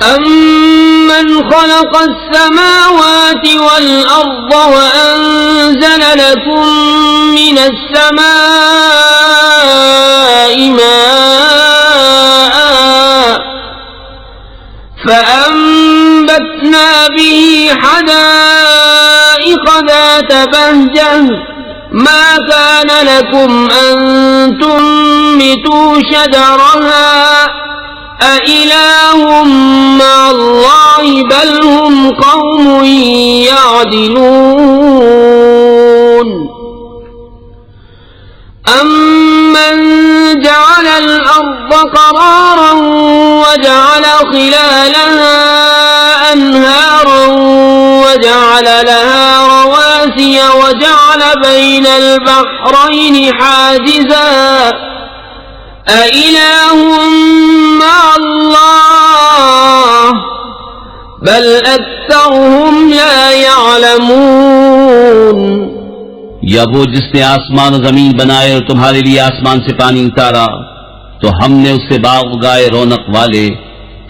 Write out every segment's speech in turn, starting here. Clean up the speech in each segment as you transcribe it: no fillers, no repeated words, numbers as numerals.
أَمَّنْ خَلَقَ السَّمَاوَاتِ وَالْأَرْضَ وَأَنزَلَ لَكُم مِّنَ السَّمَاءِ مَاءً فَأَنبَتْنَا بِهِ حَدَائِقَ ذَاتَ بَهْجَةٍ مَا كَانَ لَكُمْ أَن تُنبِتُوا شَجَرَهَا أَإِلَٰهٌ مَّعَ اللَّهِ بَلْ هُمْ قَوْمٌ يَعْدِلُونَ أَمَّن جَعَلَ الْأَرْضَ قَرَارًا وَجَعَلَ خِلَالَهَا أَنْهَارًا وَجَعَلَ لَهَا رَوَاسِيَ وَجَعَلَ بَيْنَ الْبَحْرَيْنِ حَاجِزًا أَإِلَٰهٌ مَّعَ اللَّهِ بَلْ أَكْثَرُهُمْ لَا يَعْلَمُونَ या वो जिसने आसमान और जमीन बनाए और तुम्हारे लिए आसमान से पानी उतारा तो हमने उससे बाग उगाए रौनक वाले।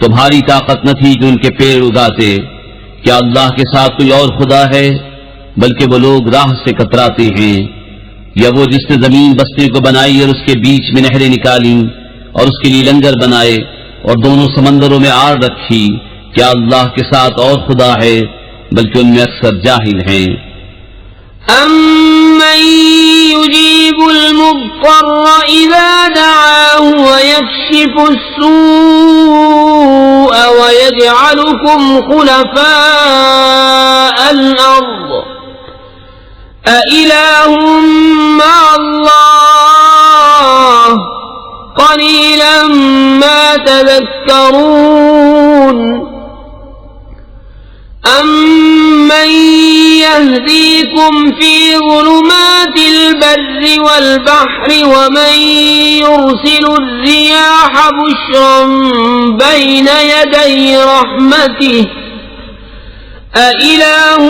तुम्हारी ताकत न थी कि उनके पेड़ उगाते। क्या अल्लाह के साथ कोई और खुदा है? बल्कि वो लोग राह से कतराते हैं। या वो जिसने जमीन बस्ती को बनाई और उसके बीच में नहरें निकाली और उसके लिए लंगर बनाए और दोनों समंदरों में आड़ रखी। क्या अल्लाह के साथ और खुदा है? बल्कि उनमें अक्सर जाहिल हैं। أَمَّن يُجِيبُ الْمُضْطَرَّ إِذَا دَعَاهُ وَيَكْشِفُ السُّوءَ وَيَجْعَلُكُمْ خُلَفَاءَ الْأَرْضِ أَإِلَٰهٌ مَّعَ اللَّهِ قَلِيلًا مَّا تَذَكَّرُونَ أَمَّن يَهْدِيكُمْ فِي ظُلُمَاتِ الْبَرِّ وَالْبَحْرِ وَمَن يُرْسِلُ الرِّيَاحَ بُشْرًا بَيْنَ يَدَيْ رَحْمَتِهِ أَإِلَٰهٌ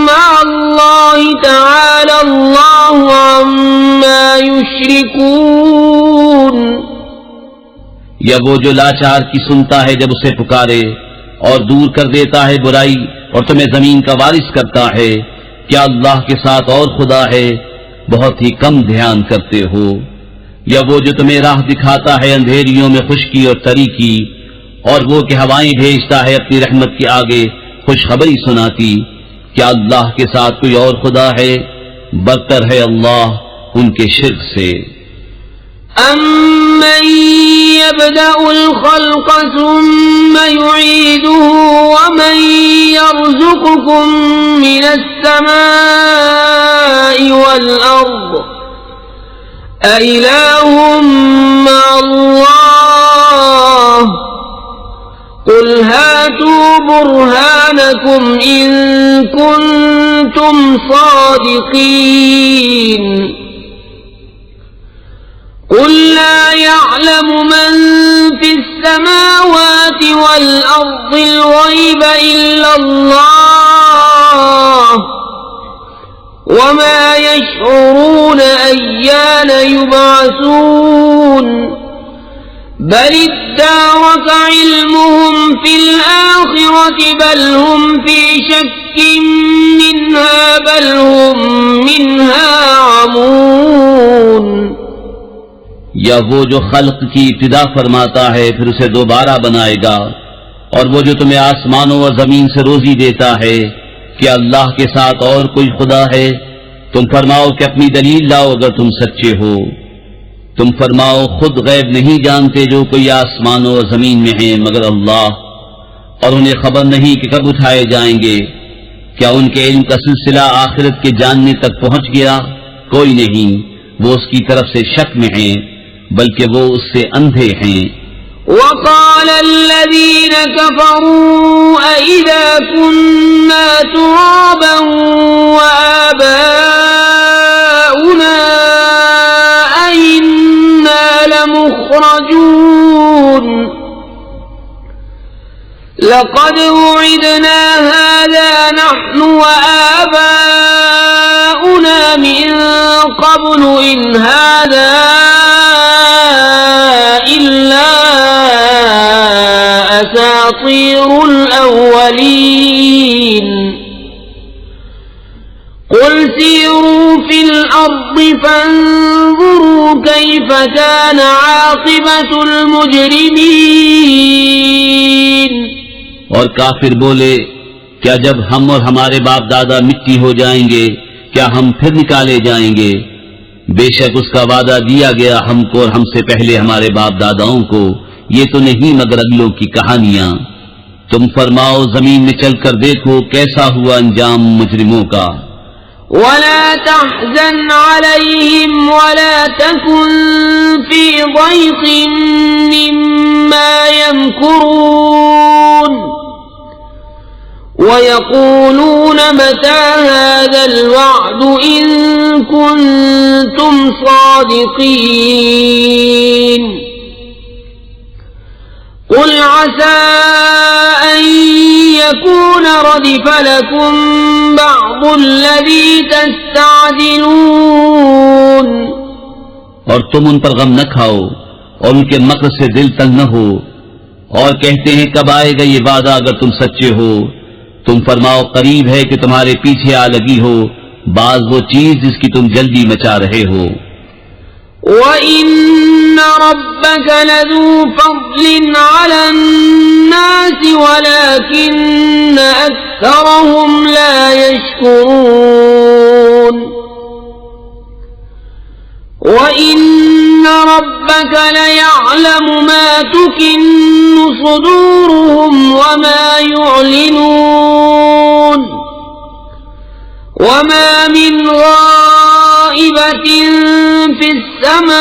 مَّعَ اللَّهِ تَعَالَى اللَّهُ عَمَّا يُشْرِكُونَ या वो जो लाचार की सुनता है जब उसे पुकारे और दूर कर देता है बुराई और तुम्हें जमीन का वारिस करता है। क्या अल्लाह के साथ और खुदा है? बहुत ही कम ध्यान करते हो। या वो जो तुम्हें राह दिखाता है अंधेरियों में खुश्की और तरी की, और वो कि हवाएं भेजता है अपनी रहमत के आगे खुशखबरी सुनाती। क्या अल्लाह के साथ कोई और खुदा है? बदतर है अल्लाह उनके शिर्क से। أَمَّن يَبْدَأُ الْخَلْقَ ثُمَّ يُعِيدُهُ وَمَن يَرْزُقُكُم مِّنَ السَّمَاءِ وَالْأَرْضِ أَإِلَٰهٌ مَّعَ اللَّهِ قُلْ هَاتُوا بُرْهَانَكُمْ إِن كُنتُمْ صَادِقِينَ قُل لَّا يَعْلَمُ مَن فِي السَّمَاوَاتِ وَالْأَرْضِ الْغَيْبَ إِلَّا اللَّهُ وَمَا يَشْعُرُونَ أَيَّانَ يُبْعَثُونَ بَلِ ادَّارَكَ عِلْمُهُمْ فِي الْآخِرَةِ بَلْ هُمْ فِي شَكٍّ مِّنْهَا بَلْ هُمْ مِنْهَا عَمُونَ या वो जो खल्क की इब्तिदा फरमाता है फिर उसे दोबारा बनाएगा, और वो जो तुम्हें आसमानों और जमीन से रोजी देता है। क्या अल्लाह के साथ और कोई खुदा है? तुम फरमाओ कि अपनी दलील लाओ अगर तुम सच्चे हो। तुम फरमाओ खुद गैब नहीं जानते जो कोई आसमानों और जमीन में है मगर अल्लाह, और उन्हें खबर नहीं कि कब उठाए जाएंगे। क्या उनके इल्म का सिलसिला आखिरत के जानने तक पहुंच गया? कोई नहीं, वो उसकी तरफ से शक में हैं, बल्कि वो उससे अंधे हैं। وقال الذين كفروا أئذا كنا ترابا وآباؤنا أئنا لمخرجون لقد وعدنا هذا نحن وآباؤنا من قبل إن هذا إلا أساطير أساطير الأولين قل سيروا في الأرض فانظروا كيف كان عاقبة المجرمين। और काफिर बोले, क्या जब हम और हमारे बाप दादा मिट्टी हो जाएंगे क्या हम फिर निकाले जाएंगे? बेशक उसका वादा दिया गया हमको और हमसे पहले हमारे बाप दादाओं को, ये तो नहीं मगर अगलों की कहानियां। तुम फरमाओ जमीन में चलकर देखो कैसा हुआ अंजाम मुजरिमों का। वला तहज़न अलैहिम वला तकुन फी ضيक़िन मिम्मा यमकुरून वयक़ूलून मता हाज़ल वअद इन कुन्तुम सादिक़ीन कुल असा अन यकून रदिफ लकुम बअदुल्लज़ी तस्तअजिलून। और तुम उन पर गम न खाओ और उनके मक्र से दिल तंग न हो, और कहते हैं कब आएगा ये वादा अगर तुम सच्चे हो। तुम फरमाओ करीब है कि तुम्हारे पीछे आ लगी हो बाज वो चीज जिसकी तुम जल्दी मचा रहे हो। वइन्न रब्बक लज़ू फ़ज़लिन अलन्नास वलाकिन्न अक्सरहुम ला यशकुरून। वइन्न रब्बक लयअलमु मा तुकिन्नु सुदूरुहुम वमा युअलिनून वमा मिन गाइबतिन फिस्समाइ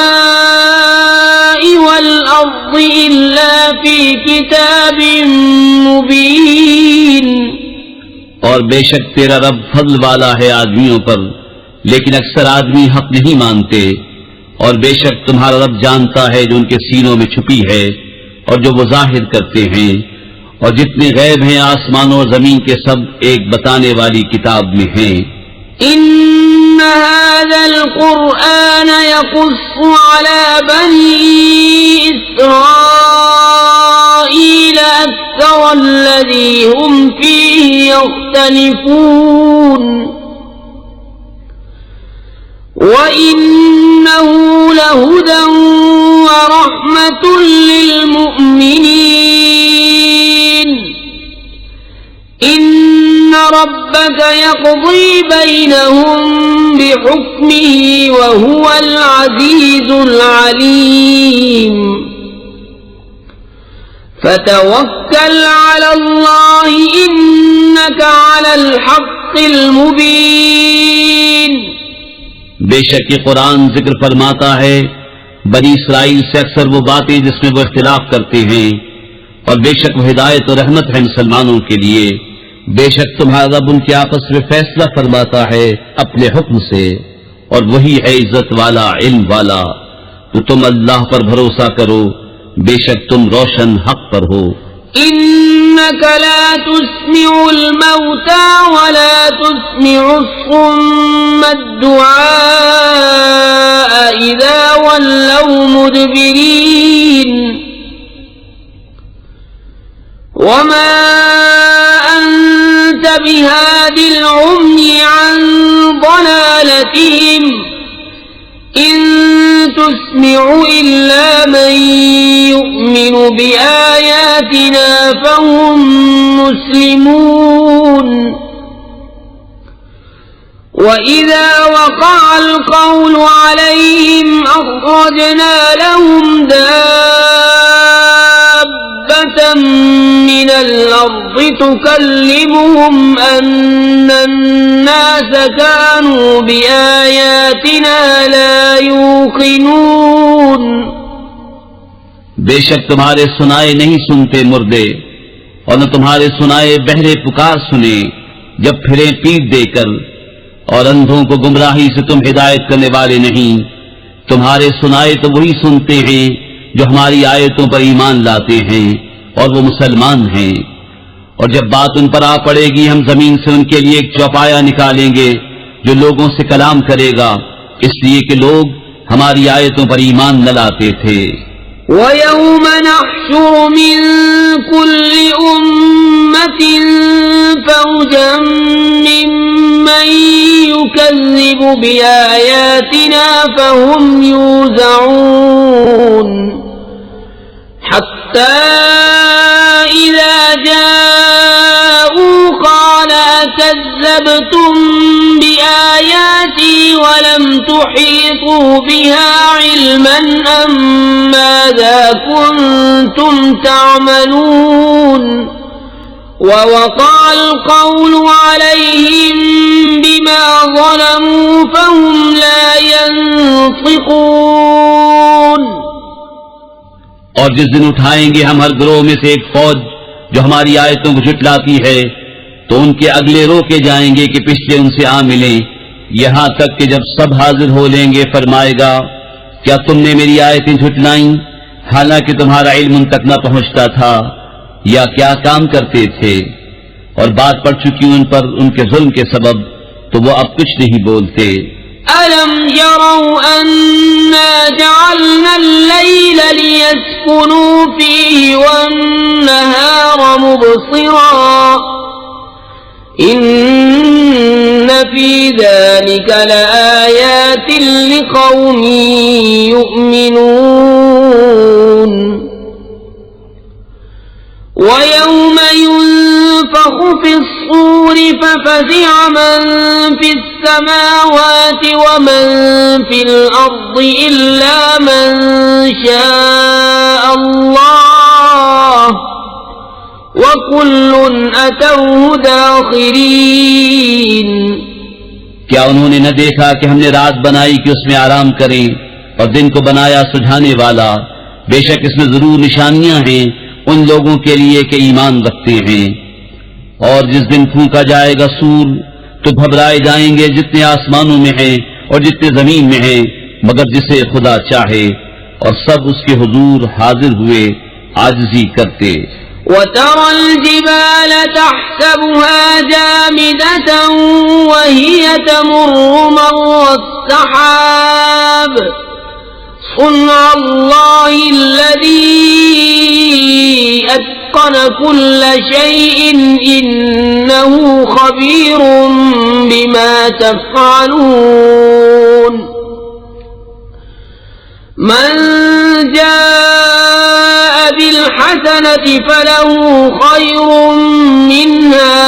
वल अर्दि इल्ला फी किताबिन मुबीन। और बेशक तेरा रब फज़ल वाला है आदमियों पर, लेकिन अक्सर आदमी हक नहीं मानते। और बेशक तुम्हारा रब जानता है जो उनके सीनों में छुपी है और जो वो जाहिर करते हैं, और जितने गैब हैं आसमानों और जमीन के सब एक बताने वाली किताब में हैं। इन्न हाज़ल क़ुरआन यक़ुस्सु अला बनी इस्राईल अक्सरल्लज़ी हुम फ़ीहि यख्तलिफ़ून वइन्नहु लहुदन वरहमतुन लिलमुअ्मिनीन। इन्न रब्बक यक़ज़ी बैनहुम बिहुक्मिही वहुवल अज़ीज़ुल अलीम। फतवक्कल अलल्लाहि इन्नका अलल हक़्क़िल मुबीन। बेशक ये कुरान जिक्र फरमाता है बनी इसराइल से अक्सर वो बातें जिसमें वो इख्तिलाफ करते हैं, और बेशक वो हिदायत और रहमत है मुसलमानों के लिए। बेशक तुम्हारा रब उनके आपस में फैसला फरमाता है अपने हुक्म से, और वही है इज्जत वाला इल्म वाला। तो तुम अल्लाह पर भरोसा करो, बेशक तुम रोशन हक पर हो। इन्नका ला तुस्मिउल मौता वला तुस्मिउस सुम्मद दुआ इज़ा वल्लौ मुदबिरीन वमा अंत बिहादिल उम्मी अन ضلالतिहिम इन तुस्मिउ इल्ला मन युमिनु बिआयातिना फहुम मुस्लिमून। वइज़ा वक़अल क़ौलु अलैहिम अख़रजना लहुम दाब्बतम मिनल अर्दि तुकल्लिमुहुम अन्नन नास कानू बिआयातिना ला यूक़िनून। बेशक तुम्हारे सुनाए नहीं सुनते मुर्दे, और न तुम्हारे सुनाए बहरे पुकार सुने जब फिरे पीठ देकर, और अंधों को गुमराही से तुम हिदायत करने वाले नहीं। तुम्हारे सुनाए तो वही सुनते हैं जो हमारी आयतों पर ईमान लाते हैं और वो मुसलमान हैं। और जब बात उन पर आ पड़ेगी हम जमीन से उनके लिए एक चौपाया निकालेंगे जो लोगों से कलाम करेगा, इसलिए कि लोग हमारी आयतों पर ईमान न लाते थे। ويوم نحشر من كل أمة فوجا ممن يكذب بآياتنا فهم يوزعون حتى إذا جاءوا قال أكذبتم بآياتي ولم تحيطوا بها علما أم ماذا كنتم تعملون ووقع القول عليهم بما ظلموا فهم لا ينطقون और जिस दिन उठाएंगे हम हर गिरोह में से एक फौज जो हमारी आयतों को झुटलाती है तो उनके अगले रोके जाएंगे कि पिछले उनसे आ मिलें, यहाँ तक कि जब सब हाजिर हो लेंगे फरमाएगा क्या तुमने मेरी आयतें झुटलाईं हालांकि तुम्हारा इल्म उन तक न पहुंचता था, या क्या काम करते थे। और बात पड़ चुकी उन पर उनके जुल्म के सबब तो वो अब कुछ नहीं बोलते। ألم يروا أنا جعلنا الليل ليسكنوا فيه والنهار مبصرا إن في ذلك لآيات لقوم يؤمنون ويوم ينفخ في الصور ففزع من في السماوات ومن في الأرض إلا من شاء الله وكل أتوه داخرين क्या उन्होंने न देखा कि हमने रात बनाई कि उसमें आराम करें और दिन को बनाया सुझाने वाला, बेशक इसमें जरूर निशानियां हैं उन लोगों के लिए कि ईमान रखते हैं। और जिस दिन फूंका जाएगा सूर तो घबराए जाएंगे जितने आसमानों में हैं और जितने जमीन में हैं मगर जिसे खुदा चाहे, और सब उसके हुजूर हाजिर हुए आजिज़ी करते। وترى الجبال تحسبها جامدة وهي تمر مر السحاب صنع الله الذي أتقن كل شيء إنه خبير بما تفعلون من جاء بالحسنة فله خير منها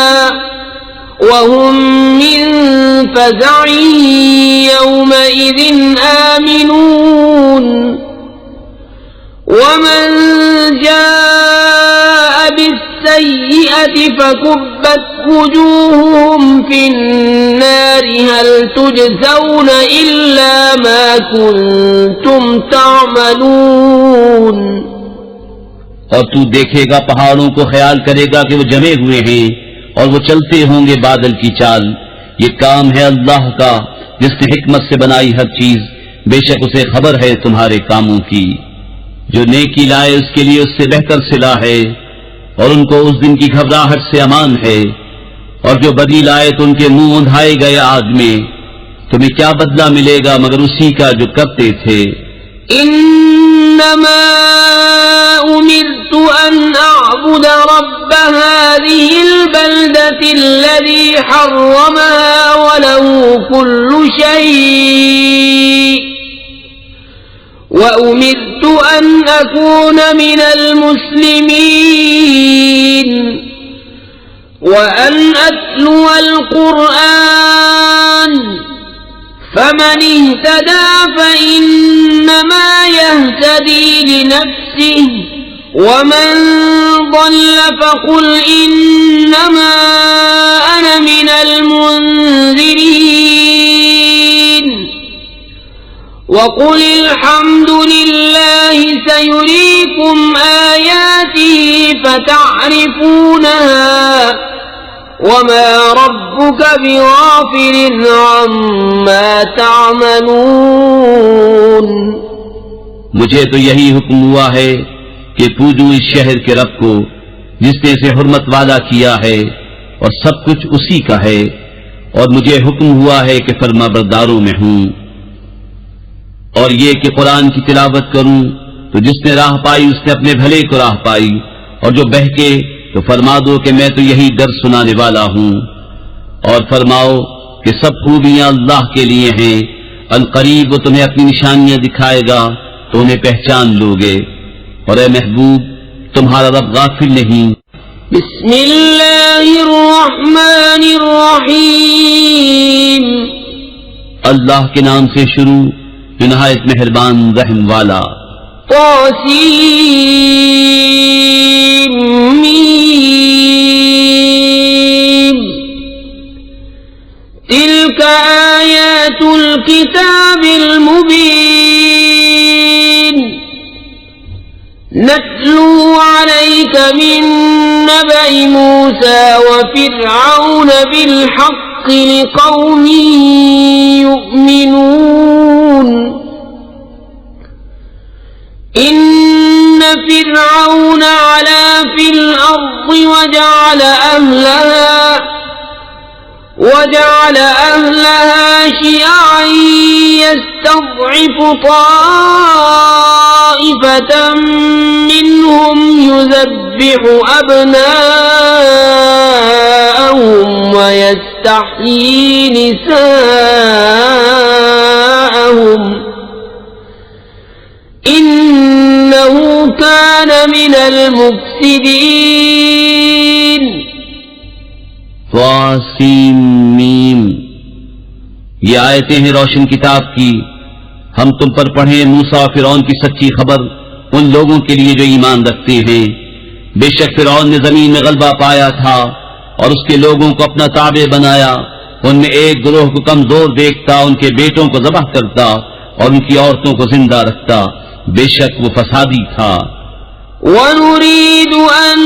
وهم من فزع يومئذ آمنون ومن جاء بالسيئة فكبت وجوههم في النار هل تجزون إلا ما كنتم تعملون और तू देखेगा पहाड़ों को ख्याल करेगा कि वो जमे हुए हैं और वो चलते होंगे बादल की चाल। ये काम है अल्लाह का जिसने हिकमत से बनाई हर चीज, बेशक उसे खबर है तुम्हारे कामों की। जो नेकी लाए उसके लिए उससे बेहतर सिला है और उनको उस दिन की घबराहट से अमान है, और जो बदी लाए तो उनके मुंह उंधाए गए आग में। तुम्हें क्या बदला मिलेगा मगर उसी का जो करते थे। إنما أمرت أن أعبد رب هذه البلدة الذي حرمها وله كل شيء وأمرت أن أكون من المسلمين وأن أتلو القرآن فمن اهتدى فإنما يهتدي لنفسه ومن ضل فقل إنما أنا من المنذرين وقل الحمد لله سيريكم آياته فتعرفونها وما ربك بغافل عما تعملون मुझे तो यही हुक्म हुआ है कि पूजो इस शहर के रब को जिसने इसे हुर्मत वाला किया है और सब कुछ उसी का है, और मुझे हुक्म हुआ है कि फरमाबरदारों में हूं, और ये कि कुरान की तिलावत करूं तो जिसने राह पाई उसने अपने भले को राह पाई, और जो बहके तो फरमा दो कि मैं तो यही दर्द सुनाने वाला हूं। और फरमाओ कि सब खूबियां अल्लाह के लिए हैं, अनकरीब वो तुम्हें अपनी निशानियां दिखाएगा तो उन्हें पहचान लोगे। और ए महबूब, तुम्हारा रब गाफिल नहीं। बिस्मिल्लाहिर्रहमानिर्रहीम। अल्लाह के नाम से शुरू जो निहायत मेहरबान रहम वाला। तासीम मीम। तिल्क आयातुल किताबिल मुबीन। नत्लू अलैका मिन नबइ मूसा व फिरऔन बिल हक़्क़ लिक़ौमिन युमिनून। इन्न फिरऔन अला फिल अर्द वजअल अहलहा शियअन यस्तضعफ ताइफतम मिनहुम युज़ब्बिहु अब्नाअहुम व यस्तहयी निसाअहुम। इन्नहु कान मिनल मुफ़्सिदीन। वासीम मीम। ये आयतें हैं रोशन किताब की। हम तुम पर पढ़े मूसा और फिरौन की सच्ची खबर उन लोगों के लिए जो ईमान रखते हैं। बेशक फिरौन ने जमीन में गलबा पाया था और उसके लोगों को अपना ताबे बनाया। उनमें एक गिरोह को कमजोर देखता, उनके बेटों को ज़बह करता और उनकी औरतों को जिंदा रखता। बेशक वो फसादी था। वनुरीदु अन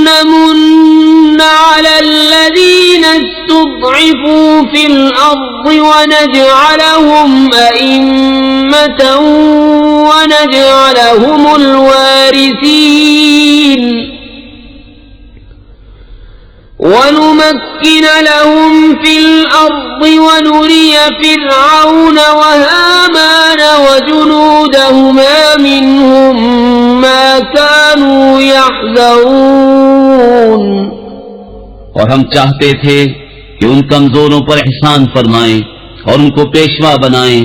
नमुन्ना अलल्लज़ीना इस्तुज़इफू फिल अर्द वनजअलहुम अइम्मतन वनजअलहुमुल वारिसीन। वनुमक्किन लहुम फिल अर्द वनुरिय फिरऔन वहामान वजुनूदहुमा मिनहुम मा कानू यहज़रून। और हम चाहते थे कि उन कमजोरों पर एहसान फरमाएं और उनको पेशवा बनाएं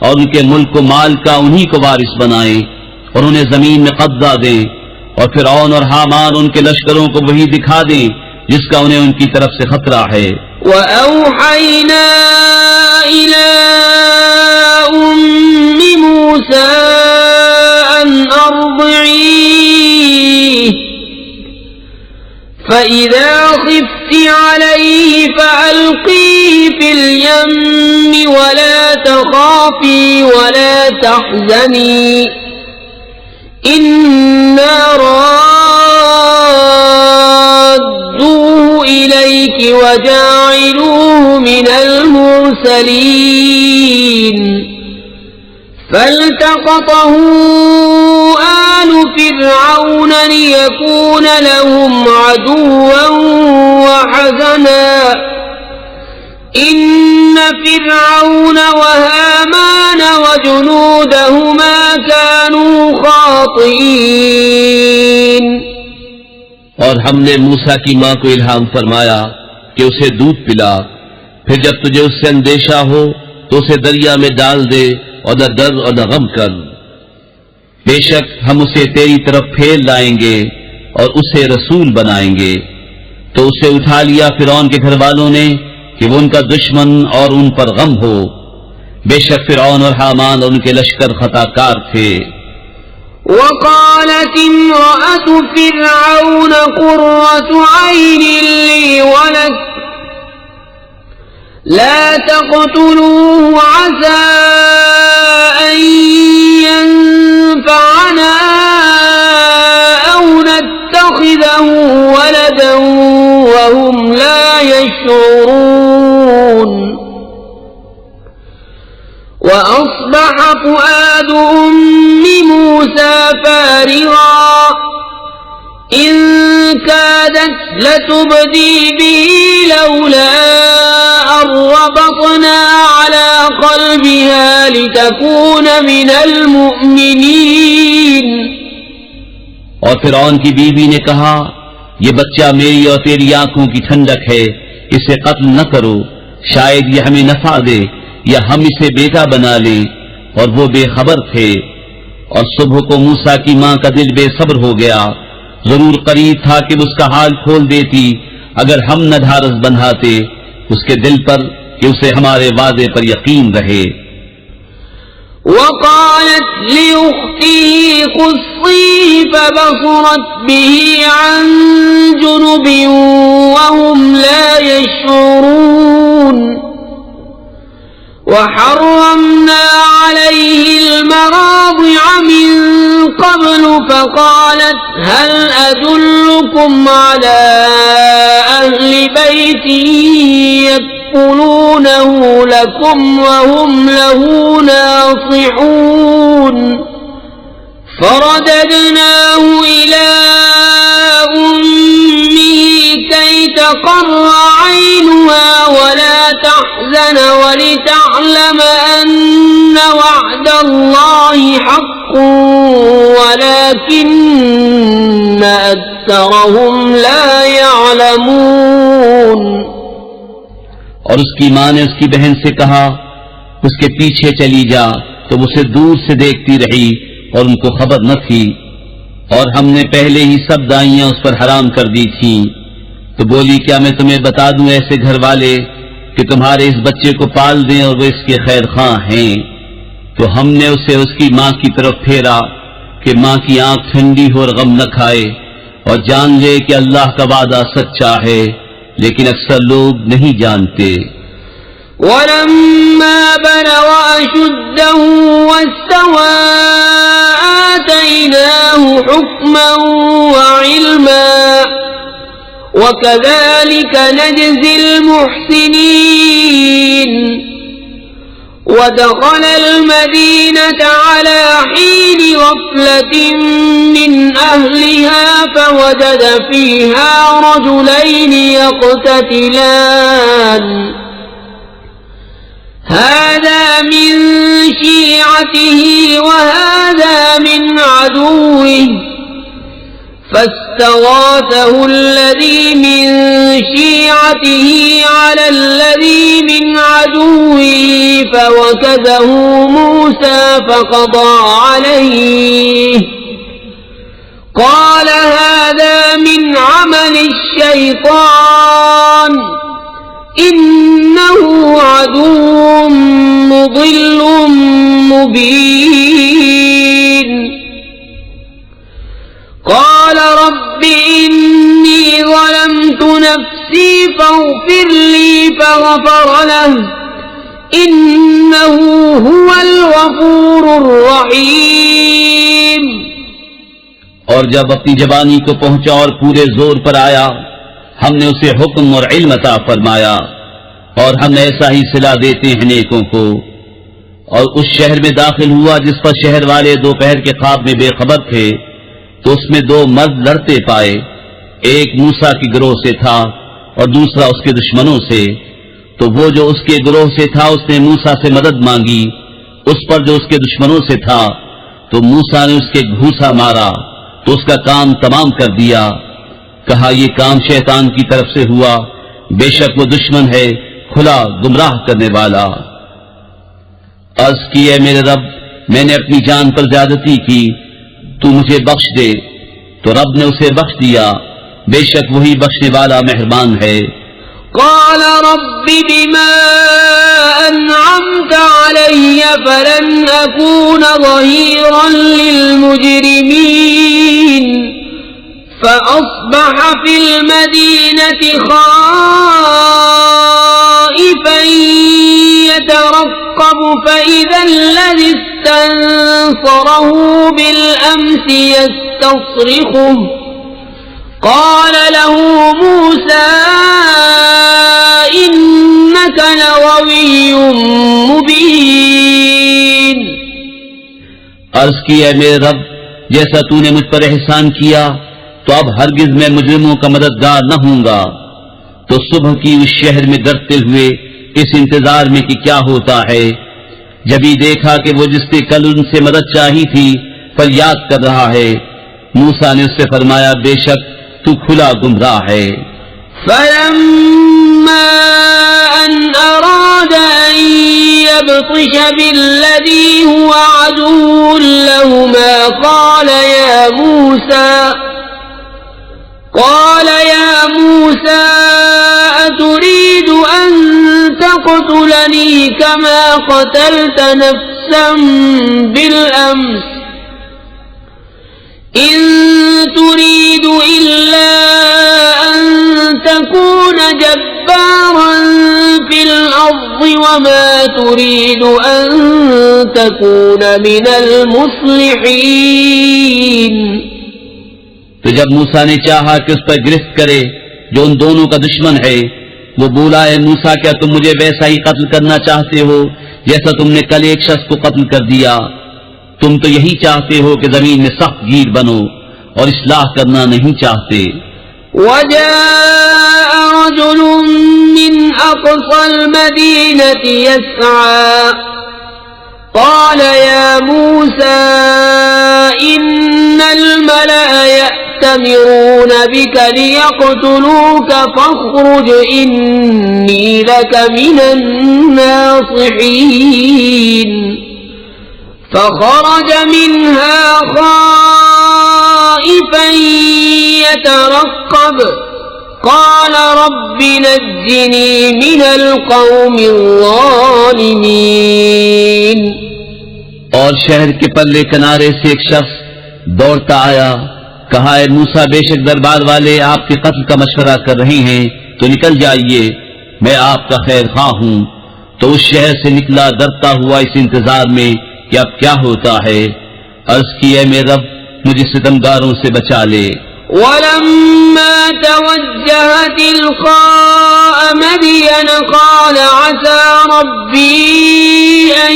और उनके मुल्क को माल का उन्हीं को वारिस बनाएं और उन्हें जमीन में कब्जा दें। और फिरऔन और हामान उनके लश्करों को वही दिखा दें जिसका उन्हें उनकी तरफ से खतरा है। वअौहयना इला उम्मि मूसा अन अर्दिईह फइज़ा ख़िफ़्ति अलैहि फ़अल्क़ीह फ़िल यम्मि वला तख़ाफ़ी वला तहज़नी इन्ना इलैकि वजाइलूहु मिनल मुरसलीन। फल्तक़तहु आलु फिरऔन लियकून लहुम अदुव्वन वहज़ना इन्न फिरऔन वहामान वजुनूदहुमा कानू ख़ातिईन। और हमने मूसा की मां को इल्हाम फरमाया कि उसे दूध पिला, फिर जब तुझे उससे अंदेशा हो तो उसे दरिया में डाल दे और न डर और न गम कर। बेशक हम उसे तेरी तरफ फेर लाएंगे और उसे रसूल बनाएंगे। तो उसे उठा लिया फिरौन के घर वालों ने कि वो उनका दुश्मन और उन पर गम हो। बेशक फिरौन और हामान और उनके लश्कर खताकार थे। वक़ालत इम्रअतु फिरऔन क़ुर्रतु ऐनिन ली वलक ला तक़्तुलूहु असा अन यंफ़अना औ नत्तख़िज़हु वलदन वहुम ला यशऊरून। वअस्बह फ़ुआदु उम्मि मूसा फ़ारिग़ा इन कादत लतुब्दी बिही लौला अन रबतना अला قلبها لتكون من المؤمنين और फिरौन की बीवी ने कहा, ये बच्चा मेरी और तेरी आंखों की ठंडक है, इसे कत्ल न करो, शायद ये हमें नफा दे या हम इसे बेटा बना लें। और वो बेखबर थे। और सुबह को मूसा की मां का दिल बेसब्र हो गया, जरूर करीब था कि उसका हाल खोल देती अगर हम न ढारस बंधाते उसके दिल पर कि उसे हमारे वादे पर यकीन रहे। وقالت لأخته قصيه فبصرت به عن جنب وهم لا يشعرون وحرمنا عليه المراضع من قبل فقالت هل أدلكم على أهل بيت يكفلونه لكم وهم له ناصحون فرددناه إلى أمه كي تقر عينها ولا تحزن ولتعلم أن وعد الله حق ولكن أكثرهم لا يعلمون। और उसकी मां ने उसकी बहन से कहा, उसके पीछे चली जा। तो उसे दूर से देखती रही और उनको खबर न थी, और हमने पहले ही सब दाइयां उस पर हराम कर दी थीं। तो बोली, क्या मैं तुम्हें बता दूं ऐसे घर वाले कि तुम्हारे इस बच्चे को पाल दें और वो इसके खैर खां हैं। तो हमने उसे उसकी मां की तरफ फेरा कि मां की आंख ठंडी हो और गम न खाए और जान ले कि अल्लाह का वादा सच्चा है, लेकिन अक्सर लोग नहीं जानते। वलम्मा बलग अशुद्धहु वस्तवा आतैनाहु हुक्मन व इल्मा वकज़ालिक नजज़िल मुहसिनीन। ودخل المدينة على حين غفلة من أهلها فوجد فيها رجلين يقتتلان هذا من شيعته وهذا من عدوه فاستغاثه الذي من شيعته على الذي من عدوه فوكزه موسى فقضى عليه قال هذا من عمل الشيطان إنه عدو مضل مبين قال رب إني ظلمت نفسي فاغفر لي فغفر له إنه هو الغفور الرحيم। और जब अपनी जवानी को पहुंचा और पूरे जोर पर आया, हमने उसे हुक्म और इल्म अता फरमाया और हम ऐसा ही सिला देते हैं नेकों को। और उस शहर में दाखिल हुआ जिस पर शहर वाले दोपहर के ख्वाब में बेखबर थे। तो उसमें दो मर्द लड़ते पाए, एक मूसा की गिरोह से था और दूसरा उसके दुश्मनों से। तो वो जो उसके गिरोह से था उसने मूसा से मदद मांगी उस पर जो उसके दुश्मनों से था। तो मूसा ने उसके घूसा मारा तो उसका काम तमाम कर दिया। कहा, ये काम शैतान की तरफ से हुआ, बेशक वो दुश्मन है खुला गुमराह करने वाला। अर्ज की, है मेरे रब, मैंने अपनी जान पर ज्यादती की, तू मुझे बख्श दे। तो रब ने उसे बख्श दिया, बेशक वही बख्शने वाला मेहरबान है। قال رب بما أنعمت علي فلن أكون ظهيرا للمجرمين فأصبح في المدينة خائفا يترقب فإذا الذي استنصره بالأمس يستصرخه قال له موسى إنك لغوي مبين। अर्ज की, है मेरे रब, जैसा तूने मुझ पर एहसान किया तो अब हरगिज मैं मुजरिमों का मददगार न हूंगा। तो सुबह की उस शहर में डरते हुए इस इंतजार में कि क्या होता है जब ही देखा कि वो जिसने कल उनसे मदद चाही थी फरियाद कर रहा है, मूसा ने उससे फरमाया, बेशक तू खुला गुमराह है। फलम्मा अन अराद अन यब्तिश बिल्लज़ी हुवा अदुव्वुन लहुमा क़ाल या मूसा अतुरीदु अन तक़तुलनी कमा क़तलत नफ्सन बिलअम्स इन तुरीदु इल्ला अन तकून जब्बारन फिल अर्ज़ि वमा तुरीदु अन तकून मिनल मुस्लिहीन। तो जब मूसा ने चाहा कि उस पर गिरफ्त करे जो उन दोनों का दुश्मन है, वो बोला, ए मूसा, क्या तुम मुझे वैसा ही कत्ल करना चाहते हो जैसा तुमने कल एक शख्स को कत्ल कर दिया? तुम तो यही चाहते हो कि जमीन में सख्त गीर बनो और इस्लाह करना नहीं चाहते। वजाअ रजुलुन मिन अक़सल मदीनति यस्आ क़ाल या मूसा इन्नल मलअ यअतमिरून बिक लियक़्तुलूक फ़ख़्रुज इन्नी लक मिनन नासिहीन। फखरज मिन्हा ख़ाइफ़न यतरक़्क़ब क़ाल रब्बि नज्जिनी मिनल क़ौमिज़्ज़ालिमीन। और शहर के पल्ले किनारे से एक शख्स दौड़ता आया, कहा, ए मूसा, बेशक दरबार वाले आपके कत्ल का मशवरा कर रहे हैं, तो निकल जाइए, मैं आपका खैर ख़्वाह हूं। तो उस शहर से निकला डरता हुआ इस इंतजार में कि अब क्या होता है। अर्ज की, ऐ मेरे रब, मुझे सितमगारों से बचा ले। वलम्मा तवज्जह तिलक़ाअ मदयन क़ाल असा रब्बी अन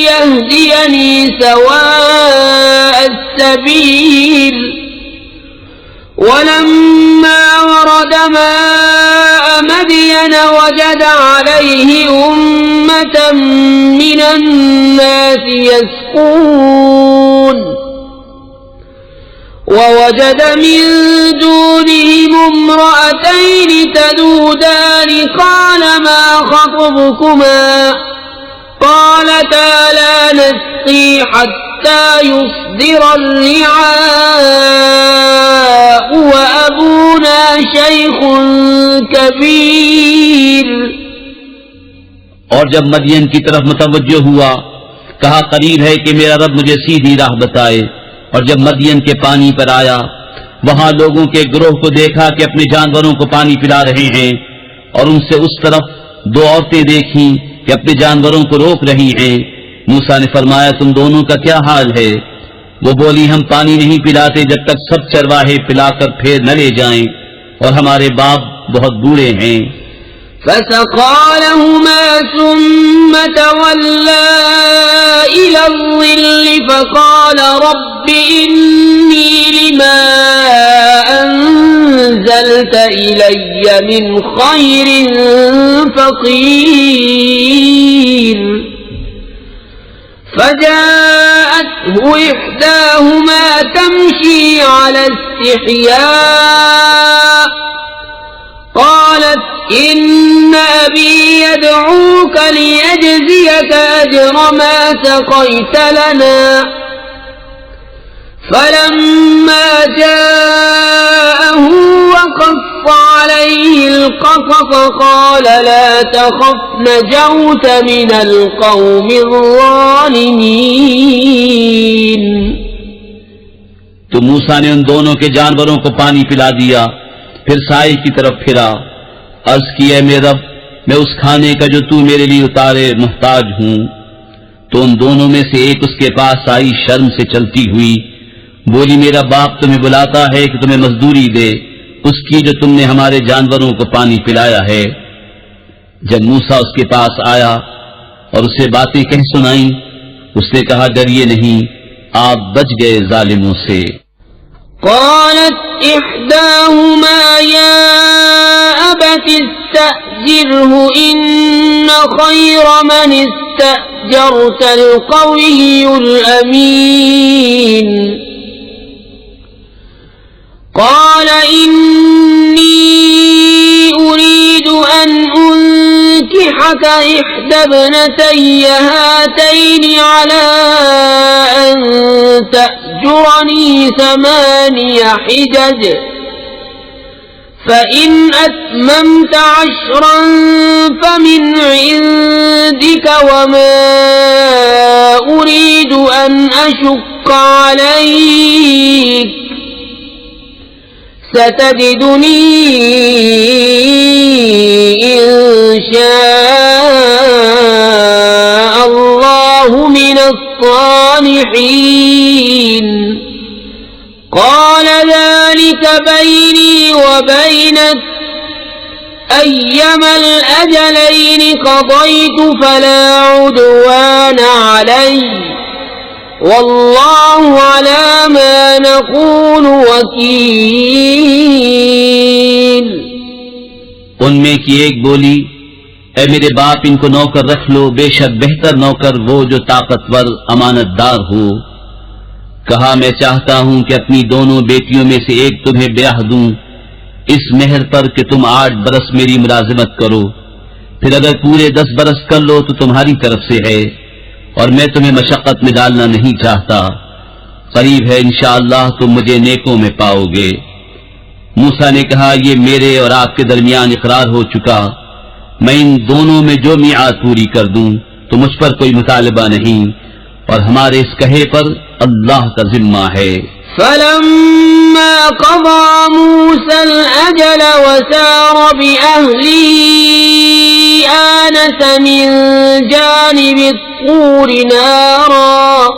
यहदियनी सवाअ अस्सबील। वलम्मा वरद माअ मदयन वजद अलैहि उम्मतन मिनन नास यस्क़ून ववजद मिन दूनहिम इम्रअतैन तदूदान क़ाल मा ख़त्बुकुमा क़ालता ला नस्क़ी हत्ता युस्दिर अर्रिआअ वअबूना शैख़ुन कबीर। और जब मदियन की तरफ मुतवज्जो हुआ, कहा, करीब है कि मेरा रब मुझे सीधी राह बताए। और जब मदियन के पानी पर आया, वहां लोगों के गिरोह को देखा कि अपने जानवरों को पानी पिला रहे हैं, और उनसे उस तरफ दो औरतें देखी कि अपने जानवरों को रोक रही हैं। मूसा ने फरमाया, तुम दोनों का क्या हाल है? वो बोली, हम पानी नहीं पिलाते जब तक सब चरवाहे पिलाकर फिर न ले जाएं, और हमारे बाप बहुत बूढ़े हैं। फसक़ा लहुमा सुम्म तवल्ला इला ज़िल्लि फ़क़ाल रब्बि इन्नी लिमा अंज़लत इलय्य मिन ख़ैरिन फ़क़ीर। फजाअतहु इह्दाहुमा तमशी अला इस्तिहया' क़ालत इन्न अबी यदऊक लियजज़ियक अज्र मा सक़यत लना। फलम्मा जाअहु वक़स्स अलैहि القصص قال لا تخف نجوت من القوم الظالمين। तो मूसा ने उन दोनों के जानवरों को पानी पिला दिया, फिर साए की तरफ फिरा। अर्ज किया, मेरे रब, मैं उस खाने का जो तू मेरे लिए उतारे मुहताज हूं। तो उन दोनों में से एक उसके पास आई, शर्म से चलती हुई, बोली, मेरा बाप तुम्हें बुलाता है कि तुम्हें मजदूरी दे उसकी जो तुमने हमारे जानवरों को पानी पिलाया है। जब मूसा उसके पास आया और उसे बातें कह सुनाई, उसने कहा, डरिए नहीं, आप बच गए जालिमों से। क़ालत इह्दाहुमा या अबति इस्तअजिरहु इन्न ख़ैर मन استأجرت القوي الأمين قال إني أريد أن أنكحك إحدى ابنتي هاتين على أن تأجرني 8 حجج فإن أتممت 10 فمن عندك وما أريد أن أشق عليك ستجدني إن شاء الله من الصالحين قال ذلك بيني وبينك أيما الأجلين قضيت فلا عدوان علي والله على ما نقول وكيل उनमें की एक बोली, ऐ मेरे बाप इनको नौकर रख लो, बेशक बेहतर नौकर वो जो ताकतवर अमानतदार हो। कहा मैं चाहता हूं कि अपनी दोनों बेटियों में से एक तुम्हें ब्याह दूं इस मेहर पर कि तुम 8 बरस मेरी मुलाजिमत करो, फिर अगर पूरे 10 बरस कर लो तो तुम्हारी तरफ से है, और मैं तुम्हें मशक्कत में डालना नहीं चाहता। करीब है इंशाअल्लाह तुम मुझे नेकों में पाओगे। मूसा ने कहा ये मेरे और आपके दरमियान इकरार हो चुका, मैं इन दोनों में जो मियाद पूरी कर दूं तो मुझ पर कोई मुतालबा नहीं, और हमारे इस कहे पर अल्लाह का जिम्मा है। फलम्मा क़ज़ा मूसा अल-अजल वसार बिअहलिही आनस मिन जानिबि الطور نارا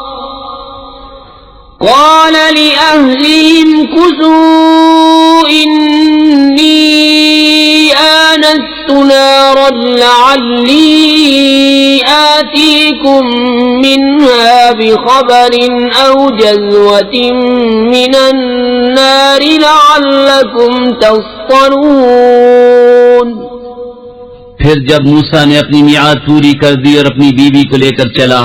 قال لأهلهم كثوا إني آنست نارا لعلي آتيكم منها بخبر أو جذوة من النار لعلكم تصطلون। फिर जब मूसा ने अपनी मियाद पूरी कर दी और अपनी बीवी को लेकर चला,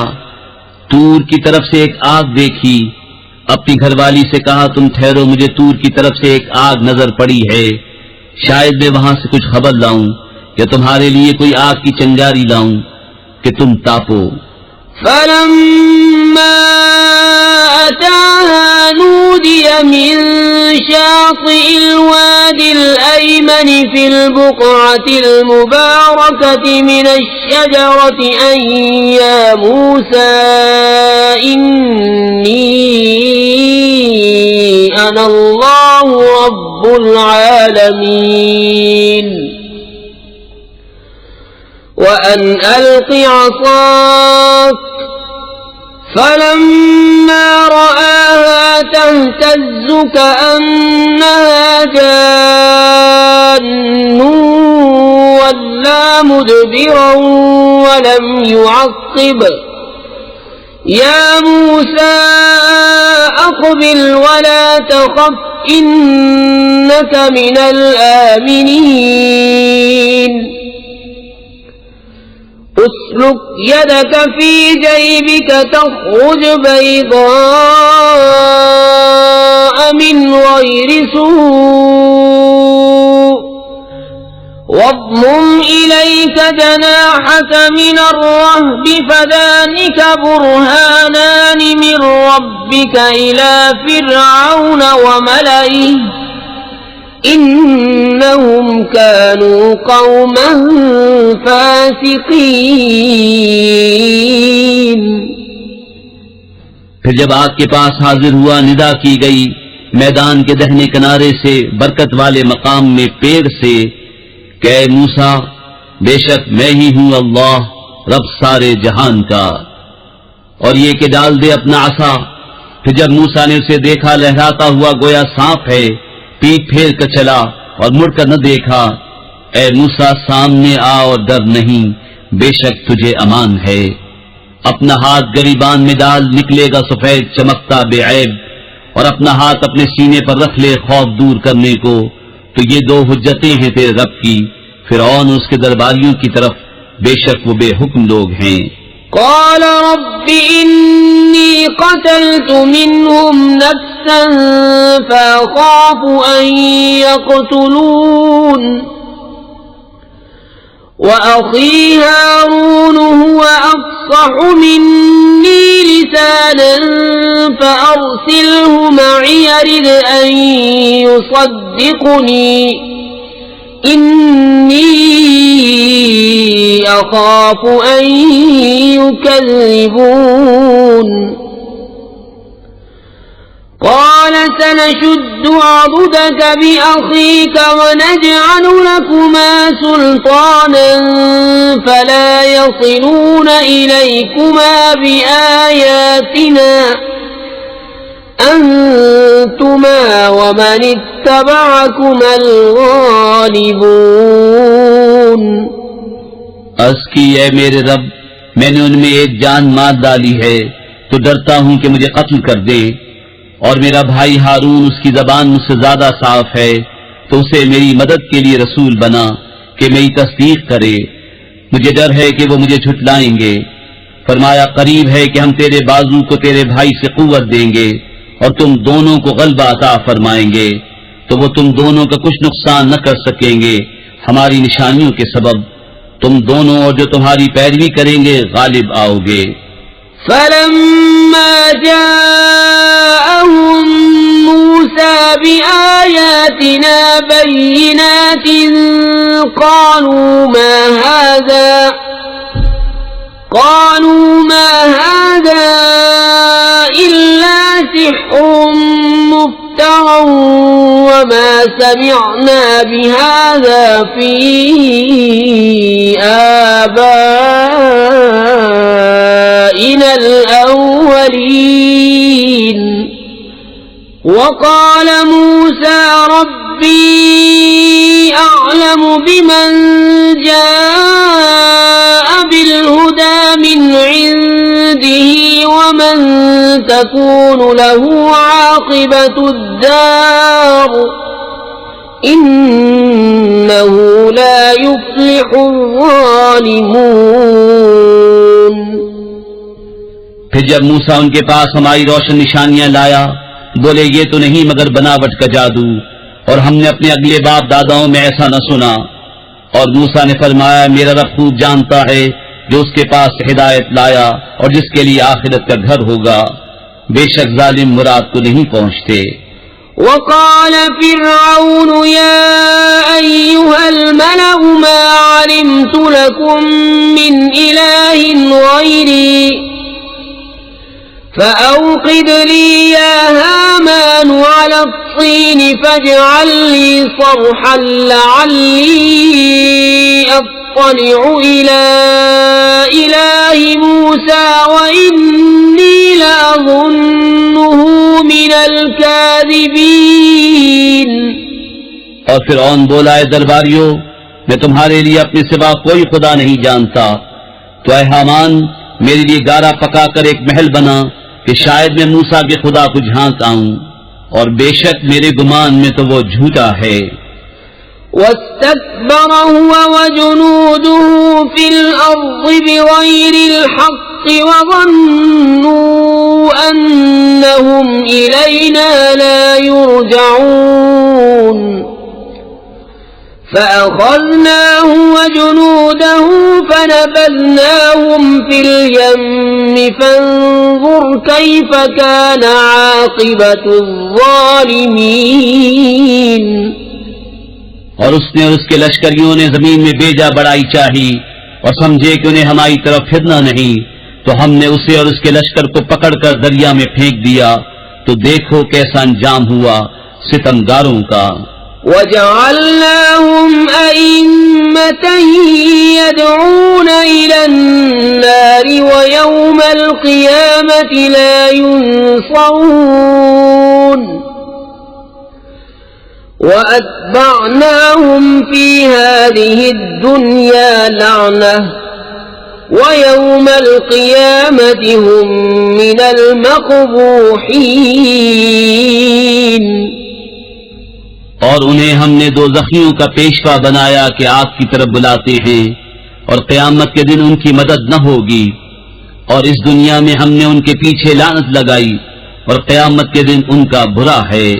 तूर की तरफ से एक आग देखी। अपनी घरवाली से कहा तुम ठहरो, मुझे तूर की तरफ से एक आग नजर पड़ी है, शायद मैं वहां से कुछ खबर लाऊं या तुम्हारे लिए कोई आग की चिंगारी लाऊं कि तुम तापो। फलम्मा अताहा नूदिय मिन शातिइल वादिल अयमन फिल बुक़अतिल मुबारकति मिनश शजरति अन या मूसा इन्नी अनल्लाहु रब्बुल आलमीन वअन अलक़ि असाक फलम्मा रआहा तहतज़्ज़ु कअन्नहा जान्नुन वल्ला मुदबिरन वलम युअक़्क़िब या मूसा अक़बिल वला तख़फ़ इन्नक मिनल आमिनीन उसलुक यदक फी जैबिक तख़रुज बैज़ाअ मिन गैरि सूअ वज़्मुम इलैक जनाहक मिनर रहब फज़ालिक बुरहानान मिन रब्बिक इला फ़िरऔन व मलइहि इन्नहुम कानू कौमन फासिकीन। फिर जब आग के पास हाजिर हुआ, निदा की गई मैदान के दाहिने किनारे से, बरकत वाले मकाम में पेड़ से, कै मूसा बेशक मैं ही हूं अल्लाह रब सारे जहान का, और ये कि डाल दे अपना आसा। फिर जब मूसा ने उसे देखा लहराता हुआ गोया सांप है, पीठ फेर कर चला और मुड़कर न देखा। ऐ मूसा सामने आ और डर नहीं, बेशक तुझे अमान है। अपना हाथ गरीबान में डाल, निकलेगा सफेद चमकता बेऐब, और अपना हाथ अपने सीने पर रख ले खौफ दूर करने को। तो ये 2 हुज्जतें हैं तेरे रब की, फिरौन उसके दरबारियों की तरफ, बेशक वो बेहुक्म लोग हैं। قال رب إني قتلت منهم نفسا فأخاف أن يقتلون وأخي هارون هو أفصح مني لسانا فأرسله معي يرد أن يصدقني إني أخاف أن يكذبون قال سنشد عضدك بأخيك ونجعل لكما سلطانا فلا يصلون إليكما بآياتنا أنتما ومن اتبعكما الغالبون अर्ज़ की ऐ मेरे रब, मैंने उनमें एक जान मार डाली है तो डरता हूँ कि मुझे कत्ल कर दे, और मेरा भाई हारून उसकी जबान मुझसे ज्यादा साफ है, तो उसे मेरी मदद के लिए रसूल बना कि मेरी तस्दीक करे। मुझे डर है कि वो मुझे झुटलाएंगे। फरमाया करीब है कि हम तेरे बाजू को तेरे भाई से कुव्वत देंगे और तुम दोनों को गलबा अता फरमाएंगे, तो वो तुम दोनों का कुछ नुकसान न कर सकेंगे हमारी निशानियों के सबब। तुम दोनों और जो तुम्हारी पैरवी करेंगे गालिब आओगे। फलम्मा जाअहुम मूसा बिआयातिना बय्यिनातिन क़ालू मा हादा इल्ला सिह्रुम मुफ्तरा वमा समिअना बिहादा फी आबाइना الأولين وقال موسى ربي أعلم بمن جاء بالهدى من عنده ومن تكون له عاقبة الدار إنه لا يفلح الظالمون। फिर जब मूसा उनके पास हमारी रोशन निशानियां लाया, बोले ये तो नहीं मगर बनावट का जादू, और हमने अपने अगले बाप दादाओं में ऐसा न सुना। और मूसा ने फरमाया मेरा रब खूब जानता है जो उसके पास हिदायत लाया और जिसके लिए आखिरत का घर होगा। बेशक जालिम मुराद को नहीं पहुंचते। वक़ाल फ़िरऔन या अय्युहल मलअ मा अलिमतु लकुम मिन इलाहिन गैरी فأوقد لي يا هامان على الطين فاجعل لي صرحا لعلي أطلع إلى إله موسى وإني لأظنه من الكاذبين। और फ़िरऔन बोला है दरबारियों, मैं तुम्हारे लिए अपने सिवा कोई खुदा नहीं जानता, तो ऐ हामान मेरे लिए गारा पकाकर एक महल बना कि शायद मैं मूसा के खुदा को झांक आऊं, और बेशक मेरे गुमान में तो वो झूठा है। वस्तक्बर हुवा वजुनूदुहु फिल अर्ज़ि बिग़ैरिल हक़्क़ि वज़न्नू अन्नहुम इलैना ला युरजऊन فأخذناه وجنوده فنبذناهم في اليم فانظر كيف كان عاقبة الظالمين। और उसने और उसके लश्करियों ने जमीन में बेजा बढ़ाई चाही और समझे कि उन्हें हमारी तरफ फिरना नहीं, तो हमने उसे और उसके लश्कर को पकड़कर दरिया में फेंक दिया, तो देखो कैसा अंजाम हुआ सितमगारों का। وجعلناهم أئمة يدعون إلى النار ويوم القيامة لا ينصرون وأتبعناهم في هذه الدنيا لعنة ويوم القيامة هم من المقبوحين। और उन्हें हमने दो जख्मियों का पेशवा बनाया कि आग की तरफ बुलाते हैं, और क़यामत के दिन उनकी मदद न होगी। और इस दुनिया में हमने उनके पीछे लानत लगाई और क़यामत के दिन उनका बुरा है।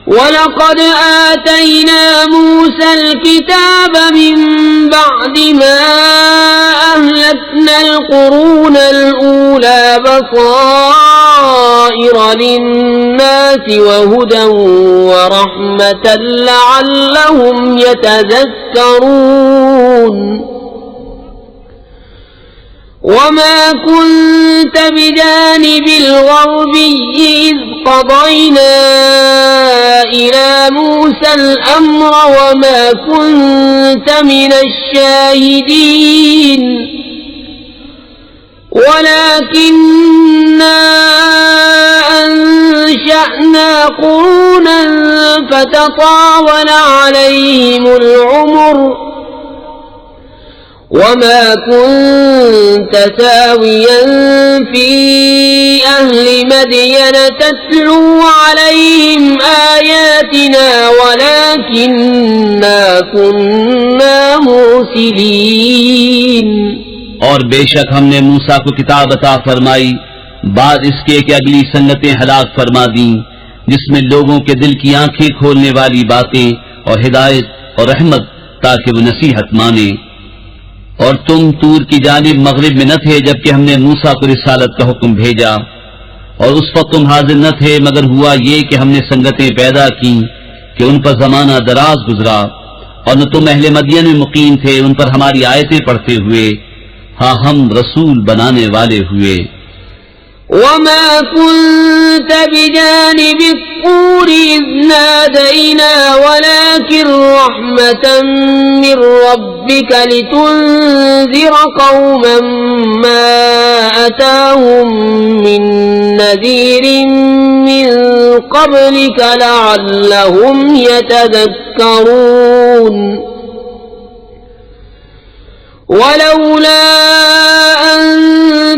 वलक़द आतैना मूसल किताब मिन बअदि मा अहलकनल क़ुरूनल ऊला बसाइर लिन्नासि व हुदन व रहमतन लअल्लहुम यतज़क्करून। वमा कुन्त बिजानिबिल ग़र्बिय्यि इज़ क़ज़यना इला मूसल अम्र वमा कुन्त मिनश शाहिदीन वलाकिन्ना अंशअना क़ुरूनन फ़ततावल अलैहिमुल उम्र वमा कुन्त सावियन फी अहलि मदयन तत्लू अलैहिम आयातिना वलाकिन्ना कुन्ना मुरसिलीन। और बेशक हमने मूसा को किताब अता फरमाई बाद इसके कि अगली संगतें हलाक फरमा दी, जिसमें लोगों के दिल की आंखें खोलने वाली बातें और हिदायत और रहमत, ताकि वो नसीहत माने। और तुम तूर की जानिब मगरिब में न थे जबकि हमने मूसा को रिसालत का हुक्म भेजा, और उस वक्त तुम हाजिर न थे, मगर हुआ ये कि हमने संगतें पैदा की कि उन पर जमाना दराज गुजरा, और न तुम अहले मदियन में मुकीम थे उन पर हमारी आयतें पढ़ते हुए। हाँ, हम रसूल बनाने वाले हुए। वमा कुन्त बिजानिबि त्तूर इज़ नादैना वलाकिन रहमतन मिन रब्बिका लितुन्ज़िर क़ौमन मा अताहुम मिन नज़ीरिन मिन क़ब्लिका लअल्लहुम यतज़क्करून। वलौला अन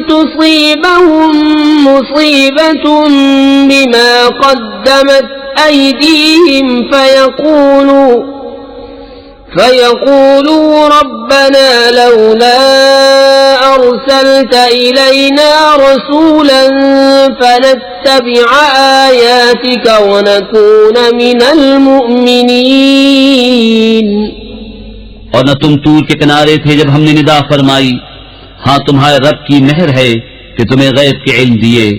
तुसीबहुम मुसीबतुन बिमा क़द्दमत अयदीहिम फयक़ूलू रब्बना लौला अरसलत इलैना रसूलन फनत्तबिअ आयातिक वनकून मिनल मुअमिनीन। और न तुम तूर के किनारे थे जब हमने निदा फरमाई, हाँ तुम्हारे रब की मेहर है कि तुम्हें गैब के इल्म दिए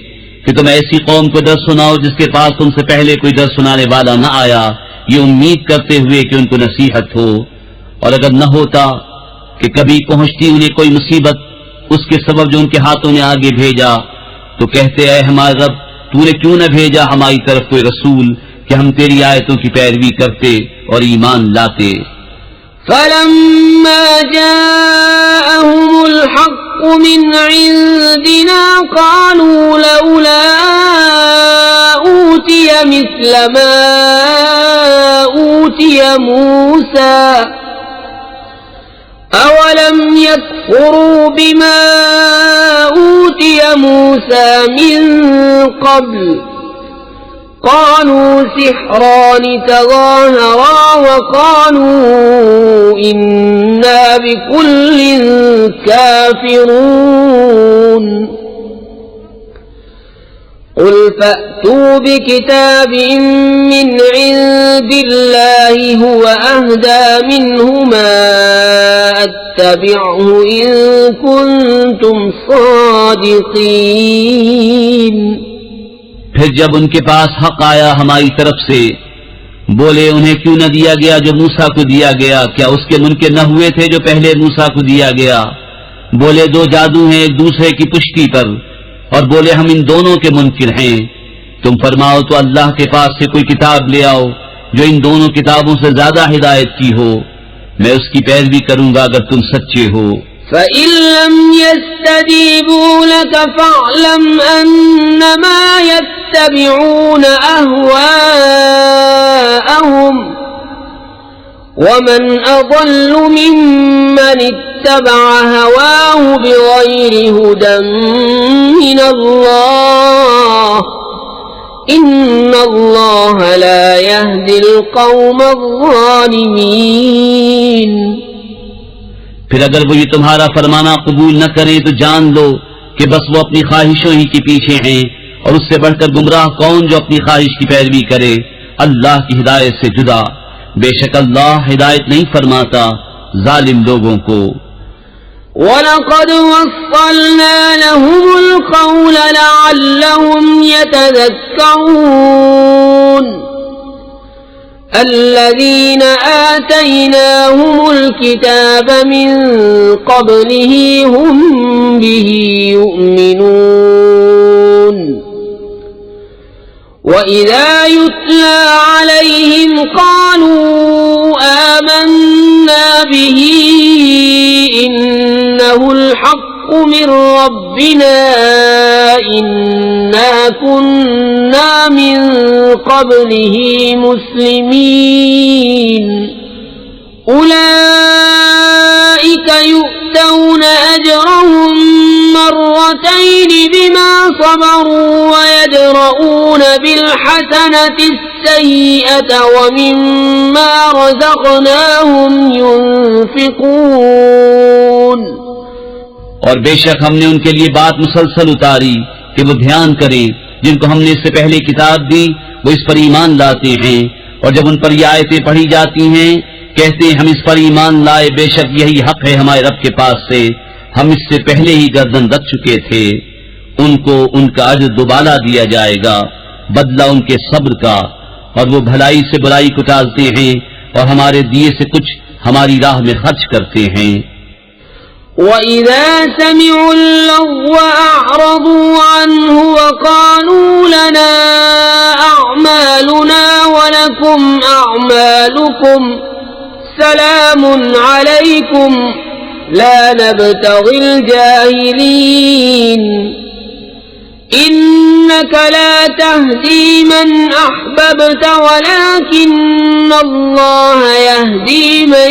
कि तुम ऐसी कौम को दर सुनाओ जिसके पास तुमसे पहले कोई दर सुनाने वाला न आया, ये उम्मीद करते हुए कि उनको नसीहत हो। और अगर न होता कि कभी पहुंचती उन्हें कोई मुसीबत उसके सबब जो उनके हाथों ने आगे भेजा, तो कहते ऐ हमारे रब, तूने क्यों न भेजा हमारी तरफ कोई रसूल कि हम तेरी आयतों की पैरवी करते और ईमान लाते। फलम्मा जाअहुमुल हक़्क़ु मिन इंदिना क़ालू लौला ऊतिय मिस्ल मा ऊतिय मूसा अवलम यकफ़ुरू बिमा ऊतिय मूसा मिन क़ब्ल क़ालू सिहरान तज़ाहरा वक़ालू इन्ना बिकुल्लिन काफ़िरून। क़ुल फ़अतू बिकिताबिन मिन इंदिल्लाहि हुवा अहदा मिन्हुमा अत्तबिअहु इन कुन्तुम सादिक़ीन। फिर जब उनके पास हक आया हमारी तरफ से, बोले उन्हें क्यों न दिया गया जो मूसा को दिया गया, क्या उसके मुनकिर न हुए थे जो पहले मूसा को दिया गया। बोले दो जादू हैं एक दूसरे की पुष्टि पर, और बोले हम इन दोनों के मुनकिर हैं। तुम फरमाओ तो अल्लाह के पास से कोई किताब ले आओ जो इन दोनों किताबों से ज्यादा हिदायत की हो, मैं उसकी पैरवी करूंगा अगर तुम सच्चे हो। फ़इन लम यस्तजीबू लक फ़अलम अन्नमा यत्तबिऊन अहवाअहुम वमन अज़ल्लु मिम्मन इत्तबअ हवाहु बिग़ैरि हुदन मिनल्लाह इन्नल्लाह ला यहदिल क़ौमज़्ज़ालिमीन। फिर अगर वो ये तुम्हारा फरमाना कबूल न करें तो जान लो कि बस वो अपनी ख्वाहिशों ही के पीछे हैं, और उससे बढ़कर गुमराह कौन जो अपनी ख्वाहिश की पैरवी करे अल्लाह की हिदायत से जुदा। बेशक अल्लाह हिदायत नहीं फरमाता जालिम लोगों को। वलक़द वस्सलना लहुमुल क़ौल लअल्लहुम यतज़क्करून الذين آتيناهم الكتاب من قبله هم به يؤمنون وإذا يتلى عليهم قالوا آمنا به إنه الحق من ربنا إنا كنا من قبله مسلمين أولئك يؤتون أجرهم مرتين بما صبروا ويدرؤون بالحسنة السيئة ومما رزقناهم ينفقون। और बेशक हमने उनके लिए बात मुसलसल उतारी कि वो ध्यान करें, जिनको हमने इससे पहले किताब दी वो इस पर ईमान लाते हैं, और जब उन पर ये आयतें पढ़ी जाती हैं कहते हैं हम इस पर ईमान लाए, बेशक यही हक है हमारे रब के पास से, हम इससे पहले ही गर्दन रख चुके थे। उनको उनका अज्र दोबारा दिया जाएगा, बदला उनके सब्र का, और वो भलाई से बुराई को टालते हैं और हमारे दिए से कुछ हमारी राह में खर्च करते हैं। وَإِذَا سَمِعُوا اللَّغْوَ أَعْرَضُوا عَنْهُ وَقَالُوا لَنَا أَعْمَالُنَا وَلَكُمْ أَعْمَالُكُمْ سَلَامٌ عَلَيْكُمْ لَا نَبْتَغِي الْجَاهِلِينَ إِنَّكَ لَا تَهْدِي مَنْ أَحْبَبْتَ وَلَكِنَّ اللَّهَ يَهْدِي مَن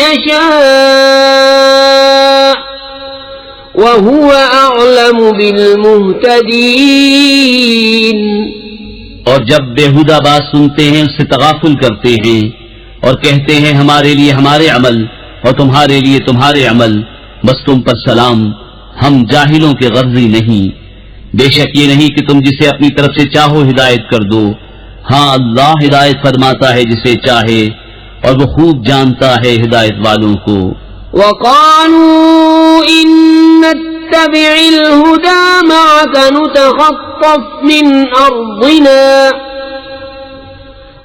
يَشَاءُ وَهُوَ أَعْلَمُ بِالْمُهْتَدِينَ। और जब बेहुदा बात सुनते हैं उससे तगाफुल करते हैं और कहते हैं हमारे लिए हमारे अमल और तुम्हारे लिए तुम्हारे अमल, बस तुम पर सलाम, हम जाहिलों के गर्जी नहीं। बेशक ये नहीं कि तुम जिसे अपनी तरफ से चाहो हिदायत कर दो, हाँ अल्लाह हिदायत फरमाता है जिसे चाहे और वो खूब जानता है हिदायत वालों को। وقالوا إن نتبع الهدى معك نتخطف من أرضنا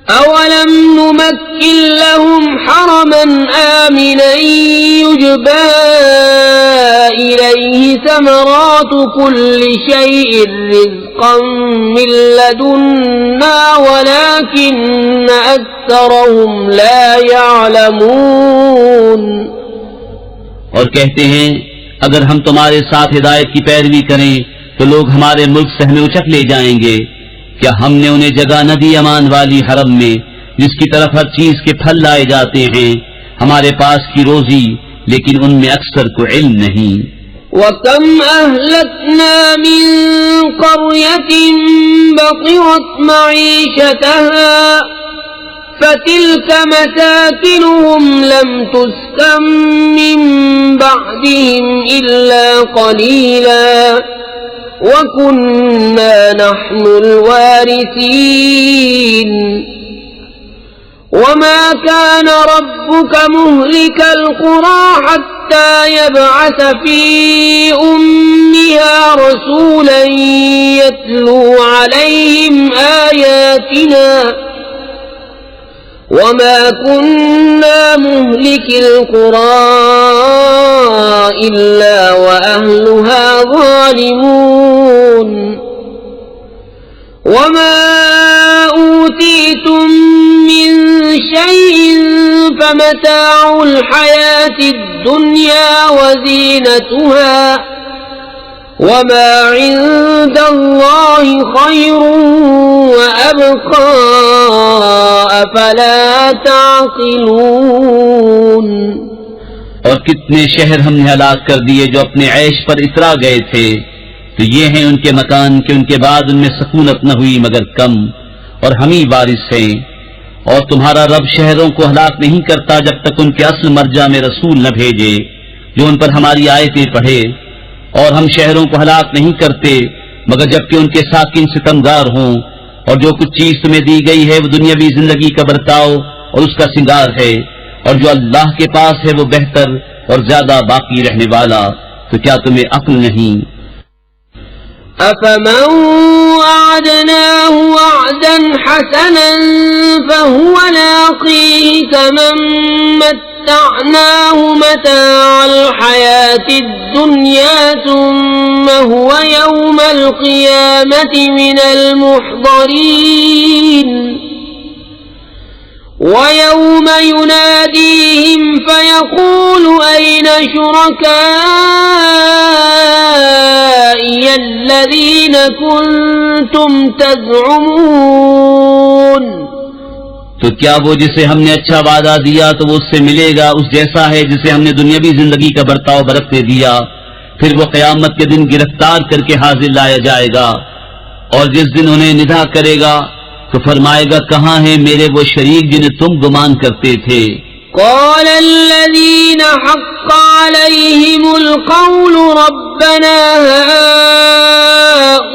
أولم نمكن لهم حرما آمنا يجبى إليه ثمرات كل شيء رزقا من لدنا ولكن أكثرهم لا يعلمون। और कहते हैं अगर हम तुम्हारे साथ हिदायत की पैरवी करें तो लोग हमारे मुल्क से हमें उचक ले जाएंगे। क्या हमने उन्हें जगह न दी अमान वाली हरम में जिसकी तरफ हर चीज के फल लाए जाते हैं, हमारे पास की रोजी, लेकिन उनमें अक्सर को इल्म नहीं। वकम अहलकना मिन क़र्यतिन बक़िरत मईशतहा फतिल्क मसाकिनुहुम लम तुस्कन मिन बअदिहिम इल्ला क़लीला وَكُنَّا نَحْنُ الْوَارِثِينَ وَمَا كَانَ رَبُّكَ مُهْلِكَ الْقُرَى حَتَّى يَبْعَثَ فِي أُمِّهَا رَسُولًا يَتْلُو عَلَيْهِمْ آيَاتِنَا وَمَا كُنَّا مُهْلِكِ الْقُرَى إِلَّا وَأَهْلُهَا ظَالِمُونَ وَمَا أُوتِيتُم مِّن شَيْءٍ فَمَتَاعُ الْحَيَاةِ الدُّنْيَا وَزِينَتُهَا وَمَا عِندَ اللَّهِ خَيْرٌ وَأَبْقَى أَفَلَا تَعْقِلُونَ। और कितने शहर हमने हलाक कर दिए जो अपने ऐश पर इतरा गए थे, तो ये हैं उनके मकान कि उनके बाद उनमें सकूनत न हुई मगर कम, और हम ही वारिस हैं। और तुम्हारा रब शहरों को हलाक नहीं करता जब तक उनके असल मर्जा में रसूल न भेजे जो उन पर हमारी आयतें पढ़े, और हम शहरों को हलाक नहीं करते मगर जबकि उनके साकिन सितमगार हों, और जो कुछ चीज तुम्हें दी गई है वो दुनियावी जिंदगी का बर्ताव और उसका सिंगार है, और जो अल्लाह के पास है वो बेहतर और ज्यादा बाकी रहने वाला। तो क्या तुम्हें अक्ल नहीं? अफमन वअदनाहु वअदन हसनन फहुव लाक़ीहि कमन मत्तअनाहु मताअल हयातिद दुनिया सुम्मा हुव यौमल क़ियामति मिनल मुहज़रीन वयौम युनादीहिम फयक़ूलु ऐन शुरकाई अल्लज़ीन कुन्तुम तज़अमून। तो क्या वो जिसे हमने अच्छा वादा दिया तो वो उससे मिलेगा उस जैसा है जिसे हमने दुनियावी जिंदगी का बर्ताव बरतने दिया? फिर वो क़यामत के दिन गिरफ्तार करके हाजिर लाया जाएगा, और जिस दिन उन्हें निदा करेगा तो फरमाएगा, कहाँ हैं मेरे वो शरीक जिन्हें तुम गुमान करते थे? क़ाल अल्लज़ीन हक़्क़ अलैहिमुल क़ौलु रब्बना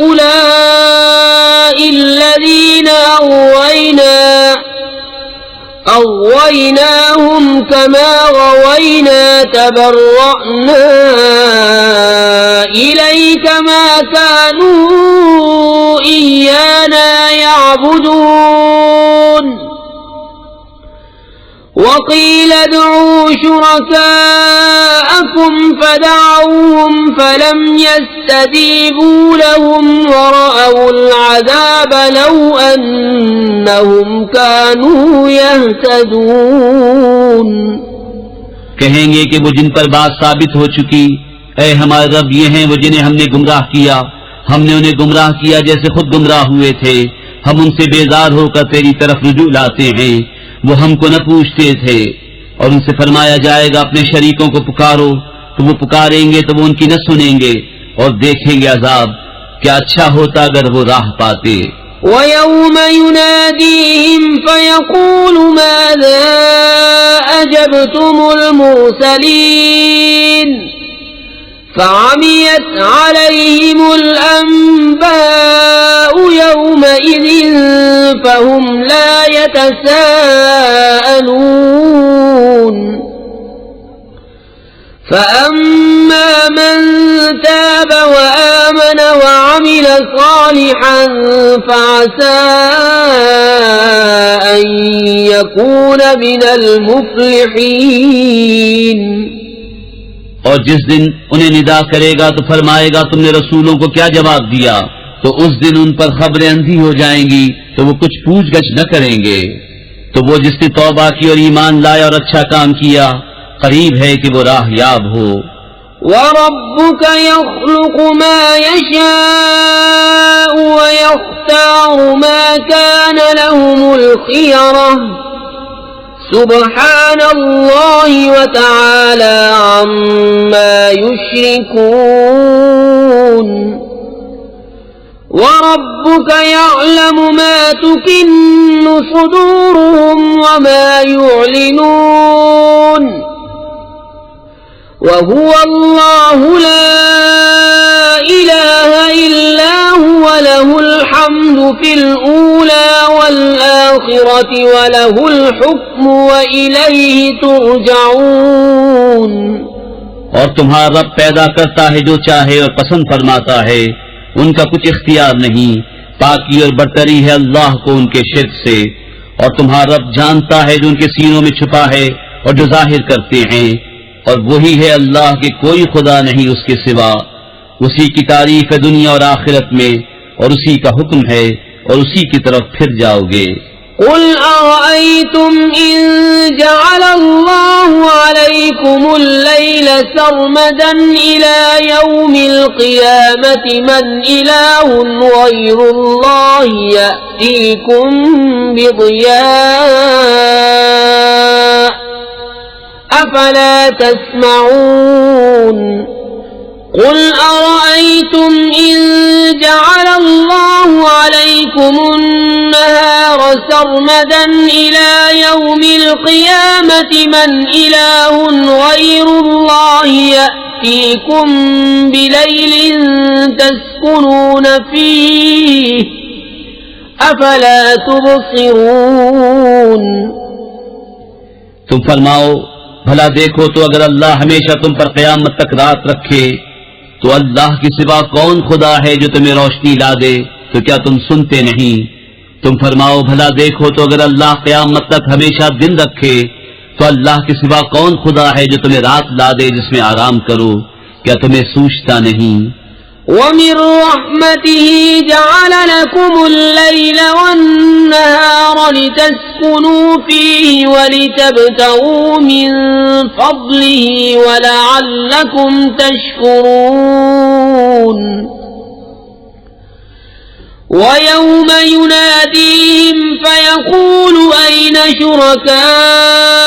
हाउलाइ अल्लज़ीना अग़वैनाहुम कमा ग़वैना तबर्रअना इलैका मा कानू इय्याना यअबुदून वक़ील उदዑ शुरकाअकुम फदअऊहुम फलम यस्तजीबू लहुम वरअउल अज़ाब लौ अन्नहुम कानू यहतदून। कहेंगे कि वो जिन पर बात साबित हो चुकी, ऐ हमारे रब ये हैं वो जिन्हें हमने गुमराह किया, हमने उन्हें गुमराह किया जैसे खुद गुमराह हुए थे। हम उनसे बेजार होकर तेरी तरफ रुजू लाते हैं, वो हमको न पूछते थे। और उनसे फरमाया जाएगा, अपने शरीकों को पुकारो, तो वो पुकारेंगे तो वो उनकी न सुनेंगे और देखेंगे अजाब। क्या अच्छा होता अगर वो राह पाते। वयौम युनादीहिम फयक़ूलु माज़ा अजबतुमुल मुरसलीन फ़अमियत अलैहिमुल अन्बाउ यौमइज़िन फ़हुम ला यतसाअलून। फ़अम्मा मन ताब वआमन वअमिल सालिहन फ़असा अन यकून मिनल मुफ़्लिहीन। और जिस दिन उन्हें निदा करेगा तो फरमाएगा, तुमने रसूलों को क्या जवाब दिया? तो उस दिन उन पर खबरें अंधी हो जाएंगी तो वो कुछ पूछगछ न करेंगे। तो वो जिसने तौबा की और ईमान लाया और अच्छा काम किया, करीब है कि वो राहयाब हो। वरब्बुक यख्लुक़ु मा यशाअु व यख्तारु मा कान लहुमुल खियरह सुब्हानल्लाहि व तआला अम्मा युश्रिकून। वरब्बुक यअलमु मा तुकिन्नु सुदूरुहुम व मा युअलिनून वहुवल्लाहु ला इलाहा इल्ला हुव लहुल हम्दु फिल ऊला वल आखिरति व लहुल हुक्मु व इलैहि तुरजऊन। और तुम्हारा रब पैदा करता है जो चाहे और पसंद फरमाता है, उनका कुछ इख्तियार नहीं। पाकी और बरतरी है अल्लाह को उनके शिर्क से। और तुम्हारा रब जानता है जो उनके सीनों में छुपा है और जो जाहिर करते हैं। और वही है अल्लाह के कोई खुदा नहीं उसके सिवा। उसी की तारीफ है दुनिया और आखिरत में, और उसी का हुक्म है और उसी की तरफ फिर जाओगे। कुल अरअयतुम इन जअलल्लाहु अलैकुमुल लैल सर्मदन इला यौमिल क़ियामति मन इलाहुन गैरुल्लाहि यअतीकुम बिज़िया अफला तस्मऊन। قل أرأيتم إن جعل الله عليكم النهار سرمدا إلى يوم القيامة من إله غير الله يأتيكم بليل تسكنون فيه أفلا تبصرون। तुम फरमाओ, भला देखो तो अगर अल्लाह हमेशा तुम पर क़यामत तक रात रखे तो अल्लाह के सिवा कौन खुदा है जो तुम्हें रोशनी ला दे, तो क्या तुम सुनते नहीं? तुम फरमाओ, भला देखो तो अगर अल्लाह क़यामत तक हमेशा दिन रखे तो अल्लाह के सिवा कौन खुदा है जो तुम्हें रात ला दे जिसमें आराम करो, क्या तुम्हें सूझता नहीं? وَمِن رَّحْمَتِهِ جَعَلَ لَكُمُ اللَّيْلَ وَالنَّهَارَ لِتَسْكُنُوا فِيهِ وَلِتَبْتَغُوا مِن فَضْلِهِ وَلَعَلَّكُمْ تَشْكُرُونَ وَيَوْمَ يُنَادِيهِمْ فَيَقُولُ أَيْنَ شُرَكَائِيَ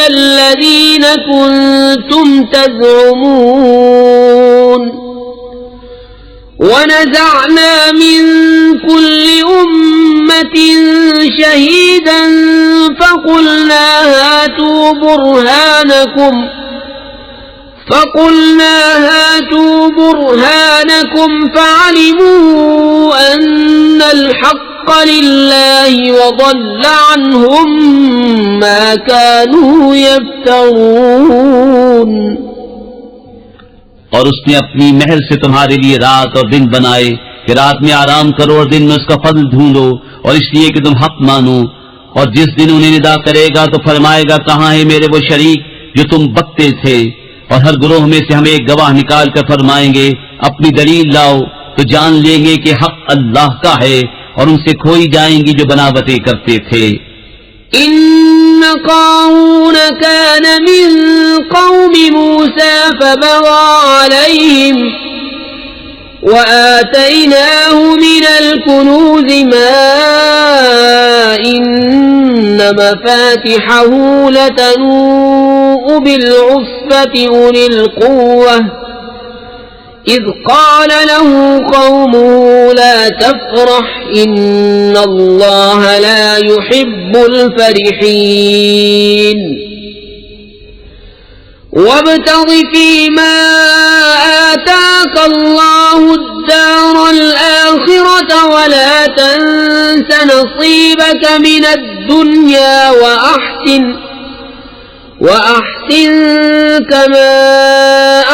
الَّذِينَ كُنتُمْ تَزْعُمُونَ وَنَزَعْنَا مِن كُلِّ أُمَّةٍ شَهِيدًا فَقُلْنَا هَاتُوا بُرْهَانَكُمْ فَعَلِمُوا أَنَّ الْحَقَّ لِلَّهِ وَضَلَّ عَنْهُم مَّا كَانُوا يَفْتَرُونَ। और उसने अपनी महर से तुम्हारे लिए रात और दिन बनाए कि रात में आराम करो और दिन में उसका फضل ढूंढो, और इसलिए कि तुम हक मानो। और जिस दिन उन्हें निदा करेगा तो फरमाएगा, कहाँ है मेरे वो शरीक जो तुम बकते थे? और हर गुरोह में से हम एक गवाह निकाल कर फरमाएंगे, अपनी दलील लाओ, तो जान लेंगे कि हक अल्लाह का है, और उनसे खोई जाएंगी जो बनावटें करते थे। إن قارون كان من قوم موسى فبغى عليهم وآتيناه من الكنوز ما إن مفاتحه لتنوء بالعصبة أولي القوة إذ قال له قومه لا تفرح إن الله لا يحب الفرحين وابتغ فيما آتاك الله الدار الآخرة ولا تنس نصيبك من الدنيا وأحسن كما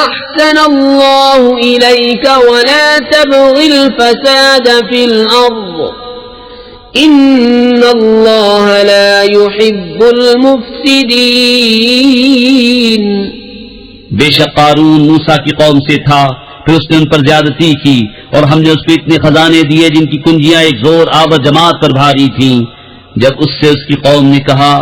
أحسن الله إليك ولا تبغ الفساد في الأرض إن الله لا يحب المفسدين। बेशक कारून मूसा की कौम से था, फिर उसने उन पर ज्यादती की, और हमने उसको इतने खजाने दिए जिनकी कुंजियां एक जोर आवर जमात पर भारी थीं। जब उससे उसकी कौम ने कहा,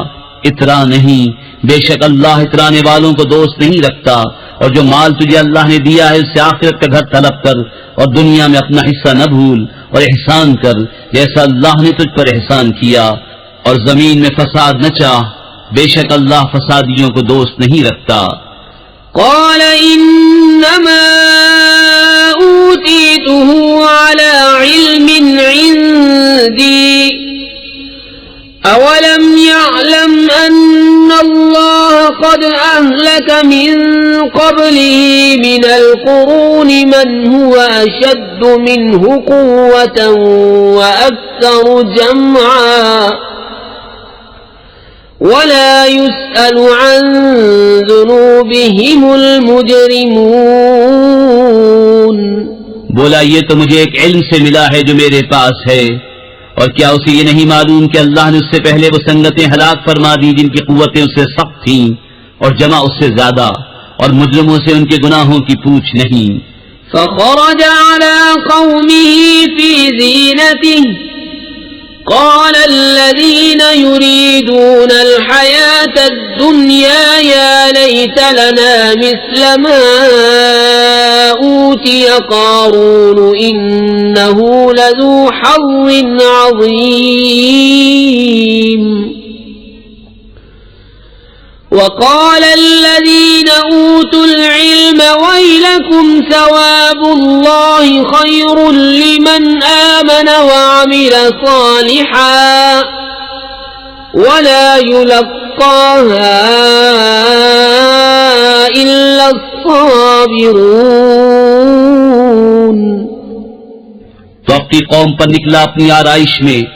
इतरा नहीं, बेशक अल्लाह इतराने वालों को दोस्त नहीं रखता, और जो माल तुझे अल्लाह ने दिया है उससे आखिरत का घर तलब कर, और दुनिया में अपना हिस्सा न भूल, और एहसान कर जैसा अल्लाह ने तुझ पर एहसान किया, और जमीन में फसाद न चाह, बेशक अल्लाह फसादियों को दोस्त नहीं रखता। قال إنما أوتيته على علم عندي أولم يعلم أن الله قد أهلك من قبله من القرون من هو أشد منه قوة وأكثر جمعا ولا يسأل عن ذنوبهم المجرمون। बोला, ये तो मुझे एक इल्म से मिला है जो मेरे पास है, और क्या उसे ये नहीं मालूम कि अल्लाह ने उससे पहले वो संगतें हलाक फरमा दी जिनकी कुव्वतें उससे सख्त थीं और जमा उससे ज्यादा, और मुजरिमों से उनके गुनाहों की पूछ नहीं। فخرج على قومه في زينته قال الذين يريدون الحياة الدنيا يا ليت لنا مثل ما أوتي قارون إنه لذو حظ عظيم وقال الذين أوتوا العلم ويلكم ثواب الله خير لمن آمن وعمل صالحا ولا يلقاها إلا الصابرون صابرون. तो अपनी कौम पर निकला अपनी आराइश में,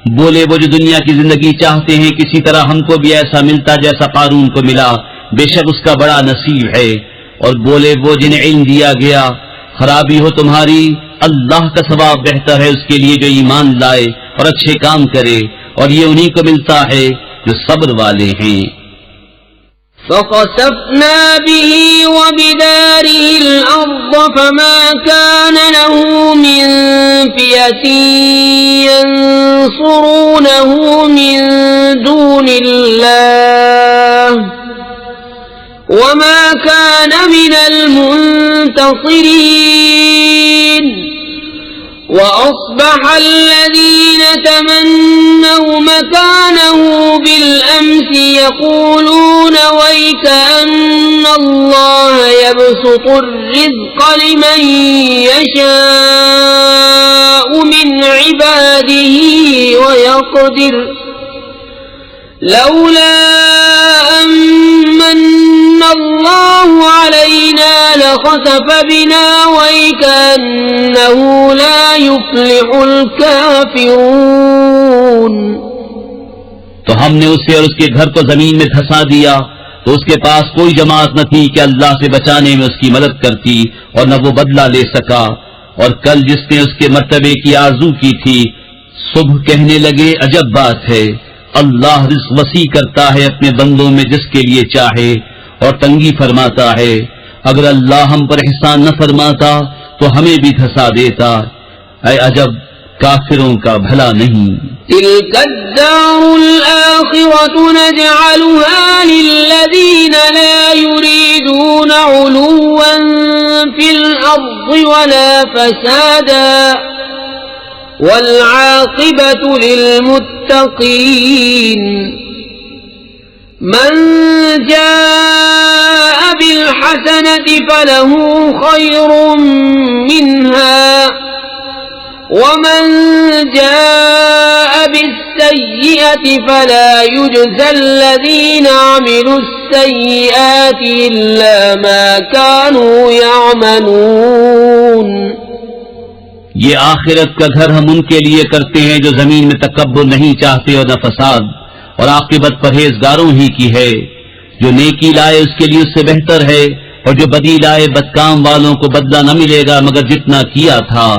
बोले वो जो दुनिया की जिंदगी चाहते हैं किसी तरह हमको भी ऐसा मिलता जैसा कारून को मिला, बेशक उसका बड़ा नसीब है. और बोले वो जिन्हें इल्म दिया गया, खराबी हो तुम्हारी, अल्लाह का सवाब बेहतर है उसके लिए जो ईमान लाए और अच्छे काम करे, और ये उन्हीं को मिलता है जो सब्र वाले हैं. فخسفنا به وبداره الأرض فما كان له من فئة ينصرونه من دون الله وما كان من المنتصرين. وأصبح الذين تمنوا مكانه بالأمس يقولون ويك أن الله يبسط الرزق لمن يشاء من عباده ويقدر لولا أمن الله علينا لخسف بنا ويكأنه لا يفلح الكافرون. तो हमने उसे और उसके घर को जमीन में धंसा दिया तो उसके पास कोई जमात न थी कि अल्लाह से बचाने में उसकी मदद करती, और न वो बदला ले सका. और कल जिसने उसके मर्तबे की आरजू की थी, सुबह कहने लगे अजब बात है, अल्लाह रिज़्क़ वसी करता है अपने बंदों में जिसके लिए चाहे और तंगी फरमाता है. अगर अल्लाह हम पर एहसान न फरमाता तो हमें भी धंसा देता. ऐ अजब, काफिरों का भला नहीं. تلك الدار الآخرة نجعلها للذين لا يريدون علوا في الأرض ولا فسادا والعاقبة للمتقين. من جاء بالحسنة فله خير منها ومن جاء بالسيئة فلا يجزى الذين عملوا السيئات إلا ما كانوا يعملون. ये आखिरत का घर हम उनके लिए करते हैं जो जमीन में तकब्बुर नहीं चाहते और न फसाद, और आकिबत परहेजगारों ही की है. जो नेकी लाए उसके लिए उससे बेहतर है, और जो बदी लाए बदकाम वालों को बदला न मिलेगा मगर जितना किया था.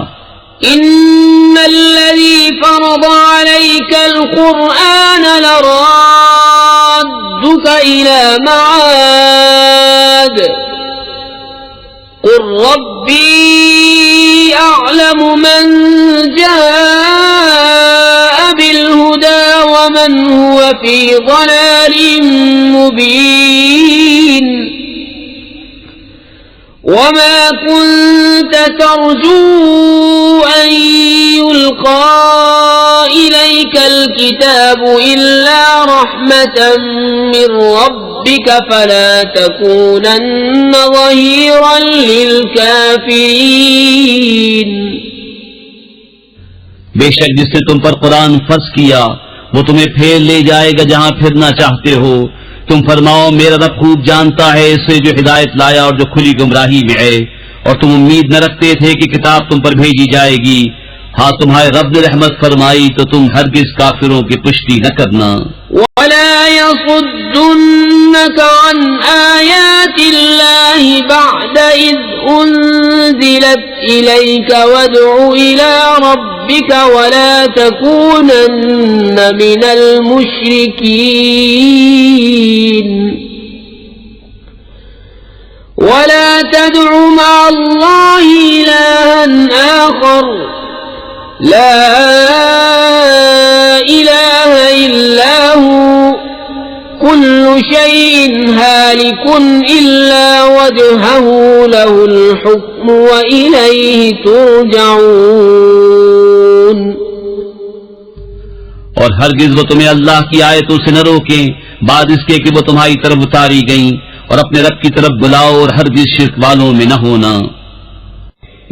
إن الذي فرض عليك القرآن لرادك إلى معاد قل ربي أعلم من جاء بالهدى ومن هو في ضلال مبين. وما كنت ترجو أن يلقى إليك الكتاب إلا رحمة من ربك فلا تكونن ظهيرا للكافرين. बेशक जिसने तुम पर कुरान फर्ज किया वो तुम्हें फेर ले जाएगा जहाँ फिरना चाहते हो. तुम फरमाओ मेरा रब खूब जानता है इसे जो हिदायत लाया और जो खुली गुमराही में है. और तुम उम्मीद न रखते थे कि किताब तुम पर भेजी जाएगी. हाँ, तुम्हारे रब ने रहमत फरमाई तो तुम हरगिज काफिरों की पुष्टि न करना. ولا يصدنك عن آيات الله بعد إذ أنزلت إليك وادع إلى ربك ولا تكونن من المشركين. ولا تدع مع الله إلها آخر لا إله إلا هو كل شيء هالك إلا وجهه له الحكم وإليه ترجعون. और हरगिज वो तुम्हें अल्लाह की आयतों से न रोकें बाद इसके कि वो तुम्हारी तरफ उतारी गईं, और अपने रब की तरफ बुलाओ और हरगिज शिर्क वालों में न होना.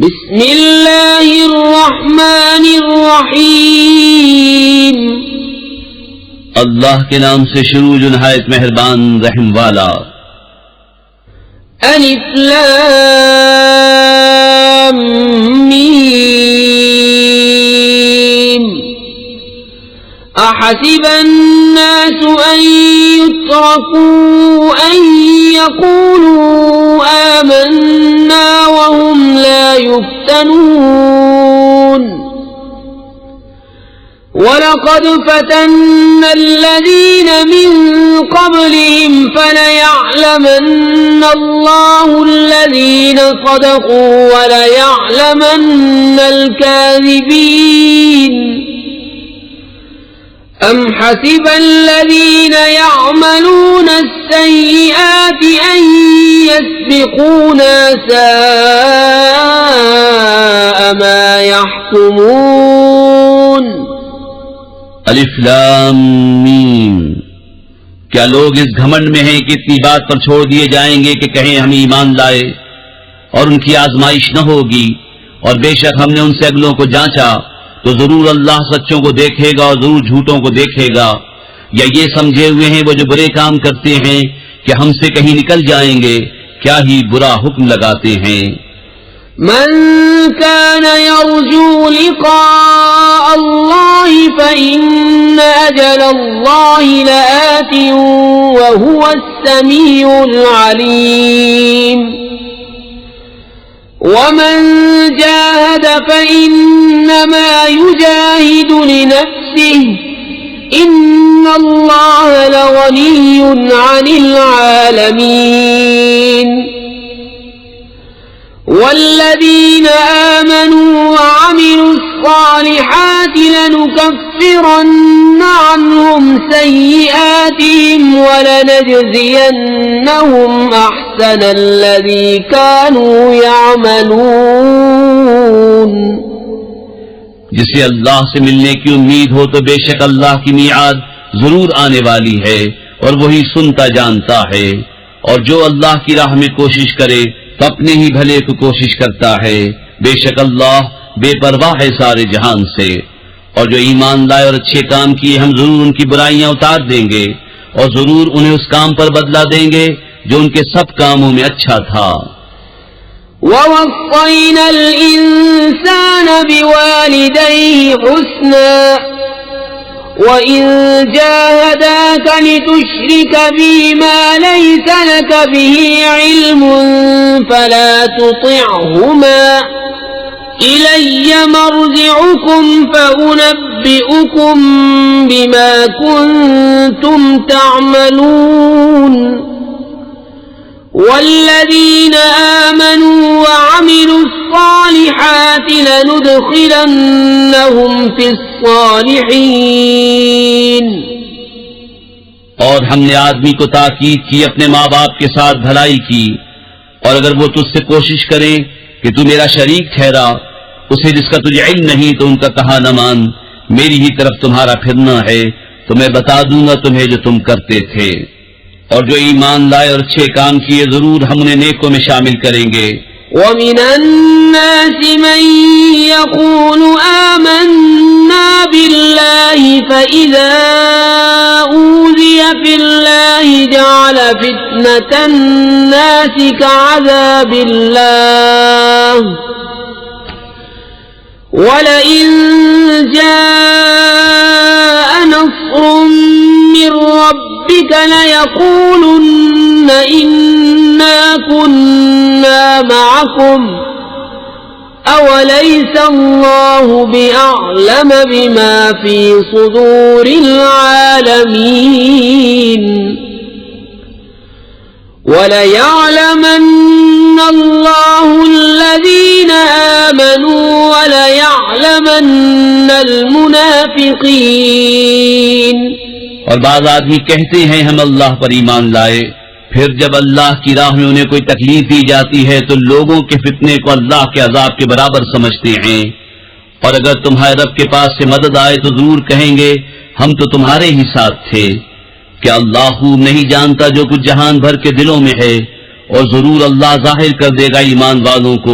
बिस्मिल्लाहिर्रहमानिर्रहीम. अल्लाह के नाम से शुरू जो निहायत मेहरबान रहम वाला. अलिफ लाम मीम अहसिब अन्नास अन युत्रकू अन यक़ूलू आमन्ना वहुम ला युफ्तनून वलक़द फ़तन्ना الذين من قبلهم فليعلمن الله الذين صدقوا وليعلمن الكاذبين أم حسب الذين يعملون السيئات أن يسبقونا ساء ما يحكمون अलिफ लाम मीम। क्या लोग इस घमंड में हैं कि इतनी बात पर छोड़ दिए जाएंगे कि कहें हम ईमान लाए और उनकी आजमाइश न होगी, और बेशक हमने उनसे अगलों को जांचा तो जरूर अल्लाह सच्चों को देखेगा और जरूर झूठों को देखेगा। या ये समझे हुए हैं वो जो बुरे काम करते हैं कि हमसे कहीं निकल जाएंगे, क्या ही बुरा हुक्म लगाते हैं। मन कान यर्जू लिक़ाअ अल्लाहि फ़इन्न अजलल्लाहि लआति व हुवस-समीउल अलीम वमन जाहद फ़इन्नमा युजाहिदु लिनफ्सिहि इन्नल्लाह लग़निय्युन अनिल आलमीन والذين آمنوا وعملوا الصالحات لنكفرن عنهم سيئاتهم ولنجزينهم أحسن الذي كانوا يعملون। जिसे अल्लाह से मिलने की उम्मीद हो तो बेशक अल्लाह की मियाद जरूर आने वाली है और वही सुनता जानता है, और जो अल्लाह की राह में कोशिश करे तो अपने ही भले को कोशिश करता है। बेशक अल्लाह बेपरवाह है सारे जहान से। और जो ईमान लाए और अच्छे काम किए हम जरूर उनकी बुराइयां उतार देंगे और जरूर उन्हें उस काम पर बदला देंगे जो उनके सब कामों में अच्छा था। ववस्सैनल इंसान बिवालिदैहि हुस्ना वइन जाहदाक लितुश्रिक बी मा लैसा लक बिही इल्मुन फला तुतिअहुमा इलय्य मर्जिउकुम फउनब्बिउकुम बिमा कुंतुम तअमलून। والذين آمنوا وعملوا الصالحات لندخلنهم في الصالحين। और हमने आदमी को ताकीद की अपने माँ बाप के साथ भलाई की, और अगर वो तुझसे कोशिश करें कि तू मेरा शरीक ठहरा उसे जिसका तुझे इल्म नहीं तो उनका कहा न मान, मेरी ही तरफ तुम्हारा फिरना है तो मैं बता दूंगा तुम्हें जो तुम करते थे। और जो ईमान लाए और अच्छे काम किए जरूर हम उन्हें नेकों में शामिल करेंगे। वमिनन नासि मन यक़ूलु आमन्ना बिल्लाहि फ़इज़ा ऊज़िया फ़िल्लाहि जअल फ़ित्नतन नासि कअज़ाबिल्लाह वलइन जाअ नस्रुम मिन रब्बिक लयक़ूलुन्न इन्ना कुन्ना मअकुम अवलैस अल्लाहु बिअअलम बिमा फ़ी सुदूरिल आलमीन। वलयअलमन्न अल्लाहु अल्लज़ीन आमनू वलयअलमन्नल मुनाफ़िक़ीन। और बाज़ आदमी कहते हैं हम अल्लाह पर ईमान लाए, फिर जब अल्लाह की राह में उन्हें कोई तकलीफ दी जाती है तो लोगों के फितने को अल्लाह के अजाब के बराबर समझते हैं। और अगर तुम्हारे रब के पास से मदद आए तो जरूर कहेंगे हम तो तुम्हारे ही साथ थे। क्या अल्लाह खूब नहीं जानता जो कुछ जहान भर के दिलों में है, और जरूर अल्लाह जाहिर कर देगा ईमान वालों को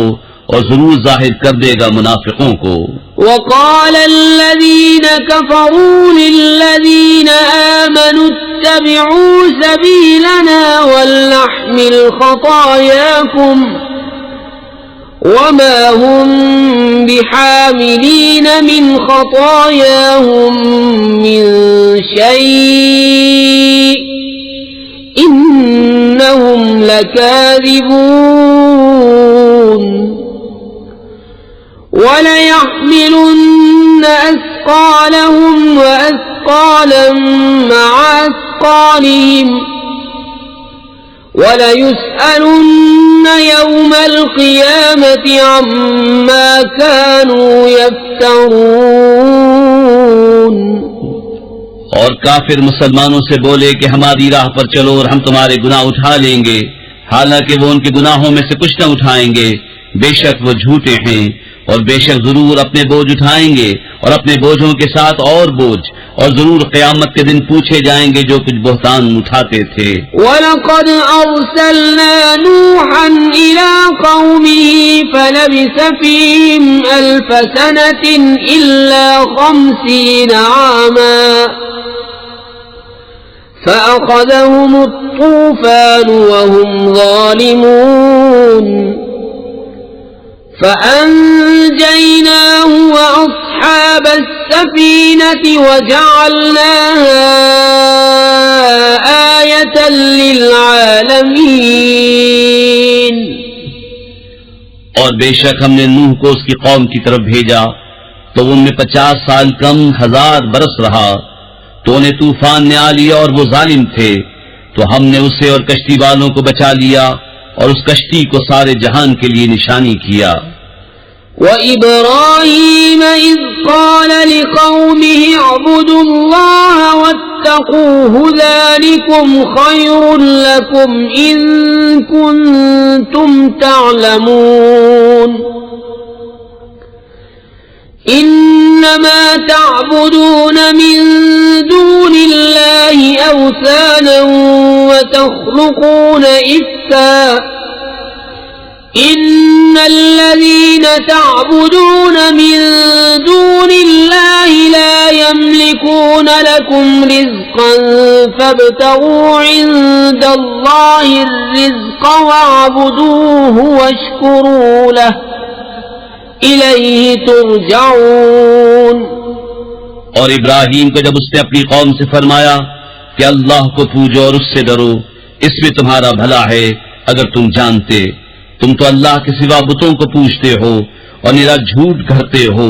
और जरूर जाहिर कर देगा मुनाफिकों को। वक़ाल अल्लज़ीन कफ़रू लिल्लज़ीन आमनू इत्तबिऊ सबीलना वलनहमिल ख़तायाकुम वमा हुम बिहामिलीन मिन ख़तायाहुम मिन शै' इन्नहुम लकाज़िबून वलयहमिलुन्न अस्क़ालहुम वअस्क़ालन मअ अस्क़ालिहिम वलयुस्अलुन्न यौमल क़ियामति अम्मा कानू यफ्तरून। और काफिर मुसलमानों से बोले कि हमारी राह पर चलो और हम तुम्हारे गुनाह उठा लेंगे, हालांकि वो उनके गुनाहों में से कुछ न उठाएंगे। बेशक वो झूठे हैं और बेशक जरूर अपने बोझ उठाएंगे और अपने बोझों के साथ और बोझ, और जरूर क़यामत के दिन पूछे जाएंगे जो कुछ बहतान उठाते थे। वलक़द अर्सलना नूहन इला क़ौमिही फलबिस फ़ीहिम अल्फ़ सनतिन इल्ला 50 आमा फ़अख़ज़हुम अत्तूफ़ान वहुम ज़ालिमून फ़अन्जयनाहु वअस्हाब अस्सफ़ीनति वजअलनाहा आयतन लिलआलमीन। और बेशक हमने नूह को उसकी कौम की तरफ भेजा तो उनमें 50 साल कम 1000 बरस रहा, तो उन्हें तूफान ने आ लिया और वो जालिम थे, तो हमने उसे और कश्ती वालों को बचा लिया और उस कश्ती को सारे जहान के लिए निशानी किया। वइब्राहीम इज़ क़ाल लिक़ौमिही अअ्बुदुल्लाह वत्तक़ूहु ज़ालिकुम ख़ैरुल लकुम इन कुन्तुम तअलमून। इन्नमा तअबुदून मिन दूनिल्लाहि अवसाना वतख़्लुक़ून इफ़्का इन्नल्लज़ीन तअबुदून मिन दूनिल्लाहि ला यमलिकून लकुम रिज़्क़न फ़ब्तग़ू इंदल्लाहिर रिज़्क़ वअबुदूहु वश्कुरू लहु इलैहि तुरजऊन। और इब्राहीम को जब उसने अपनी कौम से फरमाया कि अल्लाह को पूजो और उससे डरो, इसमें तुम्हारा भला है अगर तुम जानते। तुम तो अल्लाह के सिवा बुतों को पूजते हो और निरा झूठ करते हो।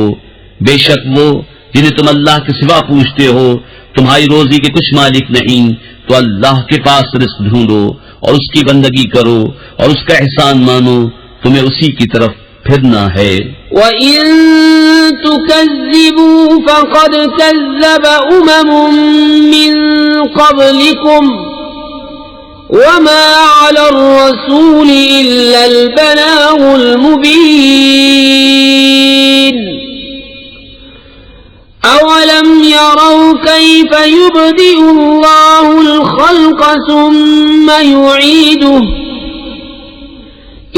बेशक वो जिन्हें तुम अल्लाह के सिवा पूजते हो तुम्हारी रोजी के कुछ मालिक नहीं, तो अल्लाह के पास रिज़्क़ ढूंढो और उसकी बंदगी करो और उसका एहसान मानो, तुम्हें उसी की तरफ फिरना है। वइन तुकज़्ज़िबू फ़क़द कज़्ज़ब उममुम मिन क़ब्लिकुम वमा अलर रसूल इल्लल बलागुल मुबीन। अवलम यरौ कैफ़ युब्दिउल्लाहुल ख़ल्क़ सुम्म युईदुहु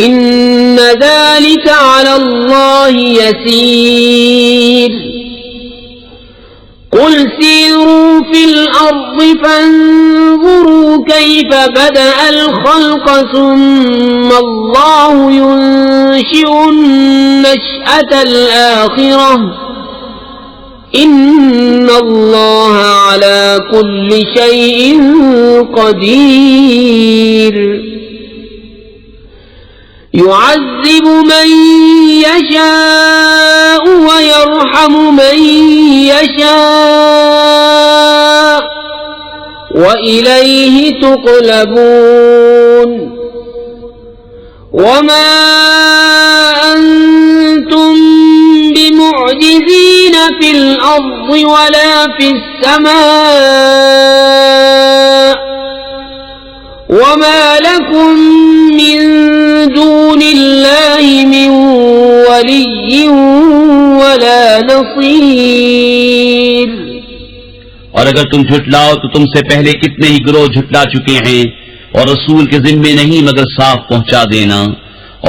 इन्न ज़ालिका अलल्लाहि यसीर। कुल सीरू फिल अर्ज़ि फंज़ुरू कैफ़ बदअल ख़ल्क़ सुम्म अल्लाहु युनशिउन नशअतल आख़िरह इन्नल्लाह अला कुल्लि शैइन क़दीर। युअज़्ज़िबु मन यशाअ वयरहमु मन यशाअ वइलैहि तुक़लबून। वमा अंतुम बिमुअ्जिज़ीन फिल अर्ज़ि वला फिस समाअ वमा लकुम मिन दूनिल्लाहि मिन वलिय्यिन वला नसीर। और अगर तुम झुटलाओ तो तुमसे पहले कितने ही गिरोह झुटला चुके हैं, और रसूल के जिम्मे नहीं मगर साफ पहुंचा देना।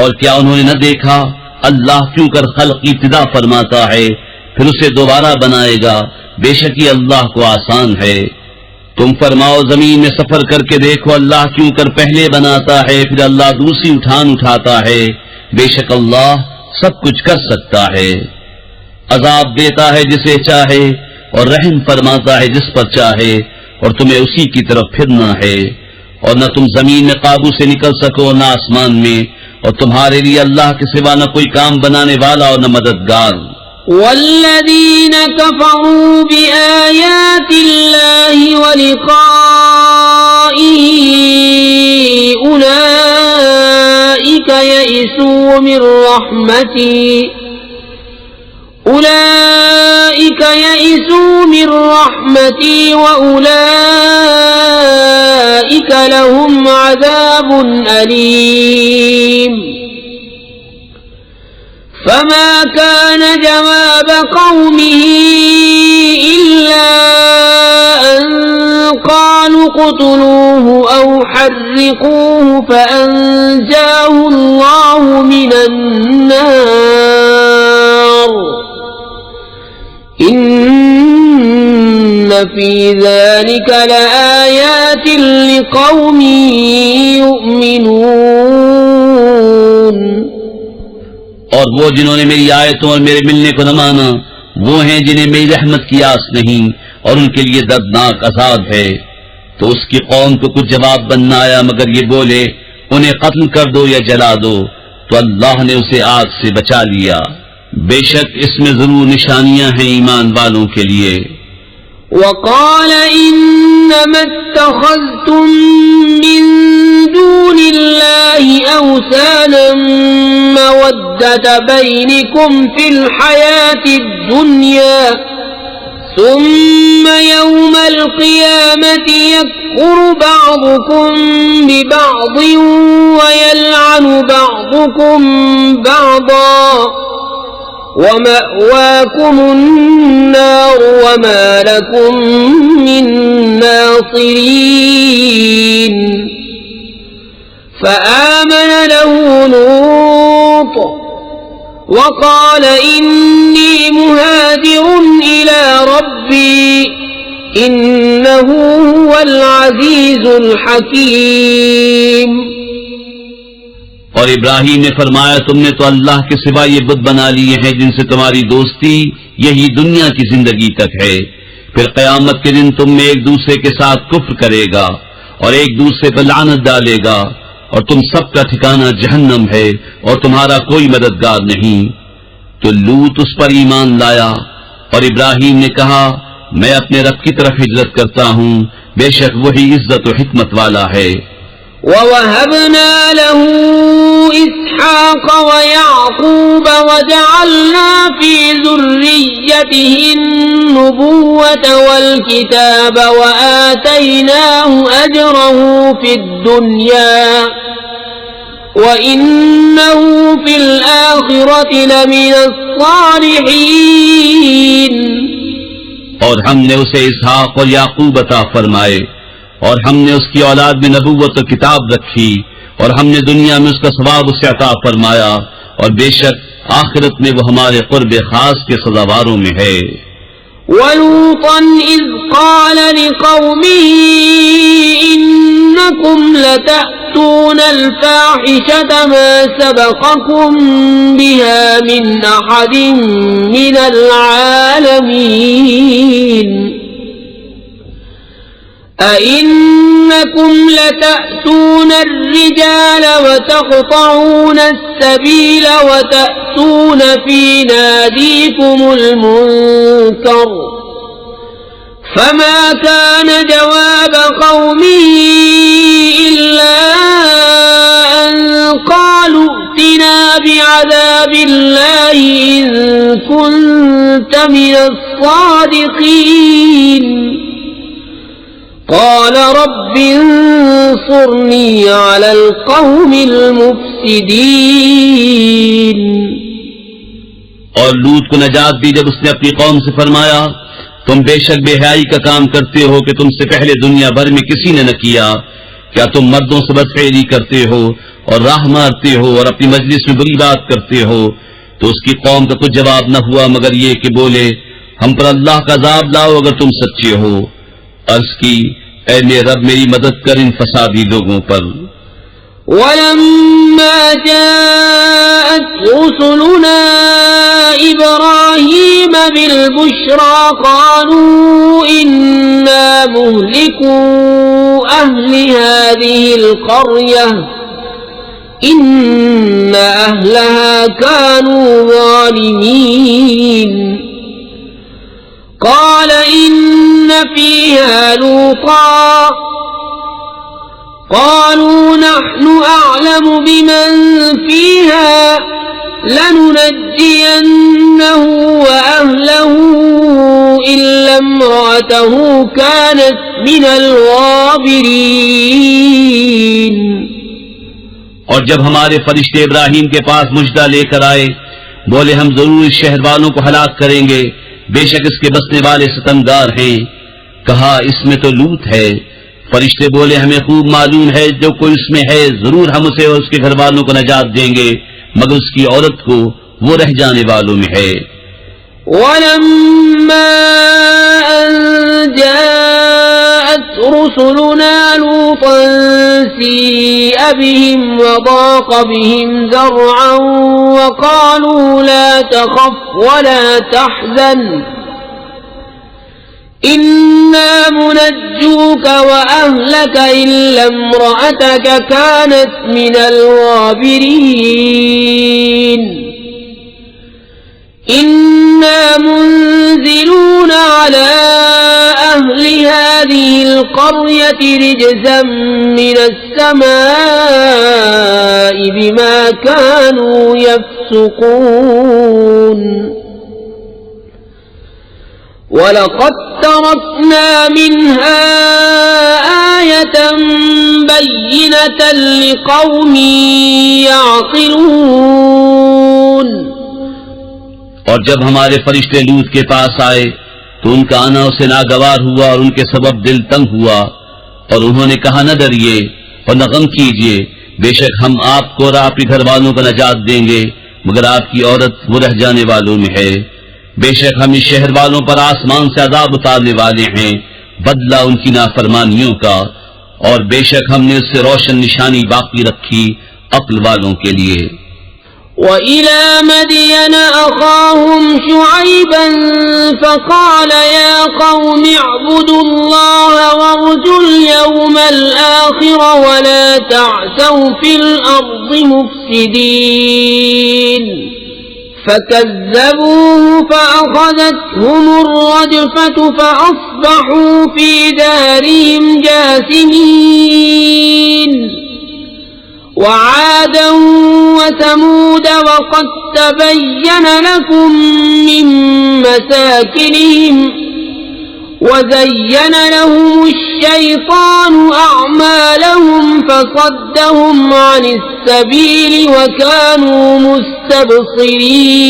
और क्या उन्होंने न देखा अल्लाह क्यों कर खल्क की इब्तिदा फरमाता है फिर उसे दोबारा बनाएगा, बेशक ये अल्लाह को आसान है। तुम फरमाओ जमीन में सफर करके देखो अल्लाह क्यों कर पहले बनाता है फिर अल्लाह दूसरी उठान उठाता है, बेशक अल्लाह सब कुछ कर सकता है। अजाब देता है जिसे चाहे और रहम फरमाता है जिस पर चाहे, और तुम्हें उसी की तरफ फिरना है। और न तुम जमीन में काबू से निकल सको न आसमान में, और तुम्हारे लिए अल्लाह के सिवा न कोई काम बनाने वाला और न मददगार। वल्लज़ीन कफ़रू बिआयातिल्लाहि व लिक़ाइही उलाइका यइसू मिन रहमती व उलाइका लहुम अज़ाबुन अलीम। फमा कान जवाब कौमिही इल्ला अन क़ालू क़ुतलूहु औ हर्रिक़ूहु फ़अंजाहु अल्लाहु मिनन नार। इन्न फ़ी ज़ालिका लआयातिन लिक़ौमिन युमिनून। और वो जिन्होंने मेरी आयतों और मेरे मिलने को न माना वो हैं जिन्हें मेरी रहमत की आस नहीं और उनके लिए दर्दनाक अज़ाब है। तो उसकी कौम को कुछ जवाब बनना आया मगर ये बोले उन्हें कत्ल कर दो या जला दो, तो अल्लाह ने उसे आग से बचा लिया। बेशक इसमें जरूर निशानियां हैं ईमान वालों के लिए। वक़ाल इन्नमा इत्तख़ज़्तुम मिन दूनिल्लाहि औसानम मवद्दत बैनिकुम फिल हयातिद दुनिया सुम्मा यौमल क़ियामति यकफ़ुरु बअदुकुम बिबअदिन व यलअनु बअदुकुम बअदा वमअवाकुमुन नार वमा लकुम मिन नासिरीन। फ़आमन लहु लूत वक़ाल इन्नी मुहाजिरुन इला रब्बी इन्नहु हुवल अज़ीज़ुल हकीम। और इब्राहीम ने फरमाया तुमने तो अल्लाह के सिवा ये बुत बना लिए हैं जिनसे तुम्हारी दोस्ती यही दुनिया की जिंदगी तक है, फिर क़यामत के दिन तुम में एक दूसरे के साथ कुफ्र करेगा और एक दूसरे पर लानत डालेगा और तुम सबका ठिकाना जहन्नम है और तुम्हारा कोई मददगार नहीं। तो लूत उस पर ईमान लाया और इब्राहीम ने कहा मैं अपने रब की तरफ हिजरत करता हूँ, बेशक वही इज्जत और हिकमत वाला है। ववहबना लहू इसहाक़ व याक़ूब वजअलना फी ज़ुर्रिय्यतिहि अन्नुबुव्वत वल किताब व आतैनाहु अजरहु फिद दुनिया व इन्नहु फिल आखिरति लमिनस सालिहीन। और हमने उसे इसहाक़ और याकूब अता फरमाए और हमने उसकी औलाद में नबूवत और किताब रखी और हमने दुनिया में उसका सवाब उसे अता फरमाया और बेशक आखिरत में वो हमारे क़ुर्ब खास के सज़ावारों में है। वलूतन इज़ क़ाल लिक़ौमिही इन्नकुम लतअतूनल फ़ाहिशत मा सबक़कुम बिहा मिन अहदिन मिनल आलमीन। अइन्नकुम लतअतून अर्रिजाल वतक़तऊन अस्सबील वतअतून फी नादीकुमुल मुनकर। फमा कान जवाब क़ौमिही इल्ला अन क़ालू इतिना बिअज़ाबिल्लाहि इन कुन्त मिनस सादिक़ीन। क़ाल रब्बि अंसुरनी अलल क़ौमिल मुफ़्सिदीन। और लूत को नजात दी जब उसने अपनी कौम से फरमाया तुम बेशक बेहयाई का काम करते हो कि तुमसे पहले दुनिया भर में किसी ने न किया। क्या तुम मर्दों से बदफेली करते हो और राह मारते हो और अपनी मजलिस में बुरी बात करते हो। तो उसकी कौम का कुछ जवाब न हुआ मगर ये कि बोले, हम पर अल्लाह का अज़ाब लाओ अगर तुम सच्चे हो। अर्ज की, ऐ मेरे रब मेरी मदद कर इन फसादी लोगों पर। वलम्मा जाअत रुसुलुना इब्राहीम बिलबुश्रा क़ालू इन्ना मुहलिकू अहलि हाज़िहिल क़र्यह इन्न अहलहा कानू ज़ालिमीन। क़ाल इन्न फ़ीहा लूता क़ालू नहनु अअलमु बिमन फ़ीहा लनुनज्जियन्नहु व अहलहु इल्ला इम्रअतहु कानत मिनल गाबिरीन। और जब हमारे फरिश्ते इब्राहीम के पास मुजदा लेकर आए, बोले हम जरूर इस शहर वालों को हलाक करेंगे, बेशक इसके बसने वाले सितमगार हैं। कहा इसमें तो लूत है। फरिश्ते बोले हमें खूब मालूम है जो कोई उसमें है, जरूर हम उसे और उसके घर वालों को नजात देंगे, मगर उसकी औरत को वो रह जाने वालों में है। वलम्मा अन जाअत रुसुलुना लूतन सीअ बिहिम वदाक़ बिहिम ज़रअन वक़ालू ला तख़फ़ वला तहज़न इन्ना मुनज्जूक व अहलक इल्ला इम्रअतक कानत मिनल गाबिरीन। इन्ना मुन्ज़िलूना अला अहलि हाज़िहिल क़र्यति रिज्ज़न मिनस समाई बिमा कानू यफ़्सुक़ून। वलक़द तरक्ना मिन्हा आयतन बय्यिनतन लिक़ौमिन यअक़िलून। और जब हमारे फरिश्ते लूत के पास आए तो उनका आना उसे नागवार हुआ और उनके सबब दिल तंग हुआ, और उन्होंने कहा न डरिए और न गम कीजिए, बेशक हम आपको और आपके घर वालों को नजात देंगे, मगर आपकी औरत वो रह जाने वालों में है। बेशक हम इस शहर वालों पर आसमान से अज़ाब उतारने वाले हैं, बदला उनकी नाफरमानियों का, और बेशक हमने उससे रोशन निशानी बाकी रखी अक्ल वालों के लिए। वइला मदियन अख़ाहुम शुअयबन फ़क़ाल या क़ौमि अअ्बुदुल्लाह वअर्जुल यौमल आख़िर वला तअसौ फ़िल अर्ज़ि मुफ़्सिदीन। फकज़्ज़बूहु फ़अख़ज़तहुम अर्रजफ़तु फ़अصبحوا फ़ी दारिहिम जासिमीन। وعادا وثمود وقد تبين لكم من مساكنهم وزين لهم الشيطان أعمالهم فصدهم عن السبيل وكانوا مستبصرين.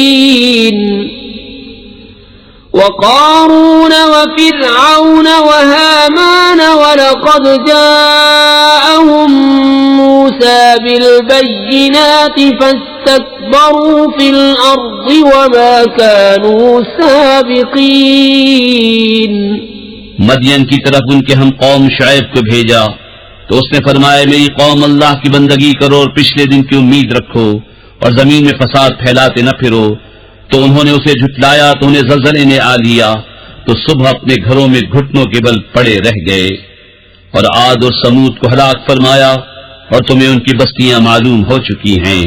وقارون وفرعون وهامان ولقد جاءهم موسى بالبينات فاستكبروا في الأرض وما كانوا سابقين. मदियन की तरफ उनके हम कौम शुएब को भेजा तो उसने फरमाया मेरी कौम अल्लाह की बंदगी करो और पिछले दिन की उम्मीद रखो और जमीन में फसाद फैलाते न फिरो। तो उन्होंने उसे झुटलाया तो उन्हें ज़लज़ले ने आ लिया, तो सुबह अपने घरों में घुटनों के बल पड़े रह गए। और आद और समूद को हलाक फरमाया और तुम्हें उनकी बस्तियां मालूम हो चुकी हैं।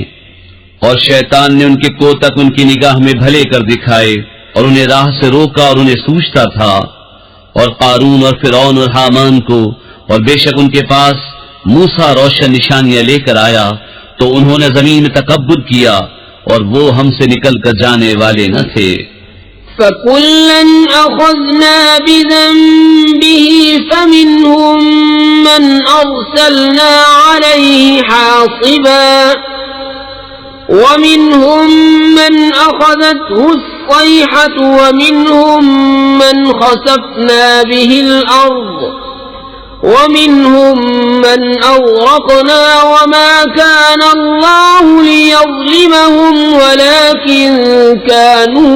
और शैतान ने उनके कोतक उनकी निगाह में भले कर दिखाए और उन्हें राह से रोका और उन्हें सूझता था। और कारून और फिरौन और हामान को, और बेशक उनके पास मूसा रोशन निशानियां लेकर आया, तो उन्होंने जमीन में तकब्बुर किया और वो हमसे निकल कर जाने वाले न थे। फकुल्लन अख़ज़ना बिज़न्बिही फमिन्हुम मन अरसलना अलैहि हासिबा वमिन्हुम मन अख़ज़तहु अस्सैहतु वमिन्हुम मन ख़सफ़ना बिहिल अर्ज़ वमिन्हुम मन अग़रक़ना वमा कान अल्लाहु लियज़लिमहुम ليظلمهم ولكن كانوا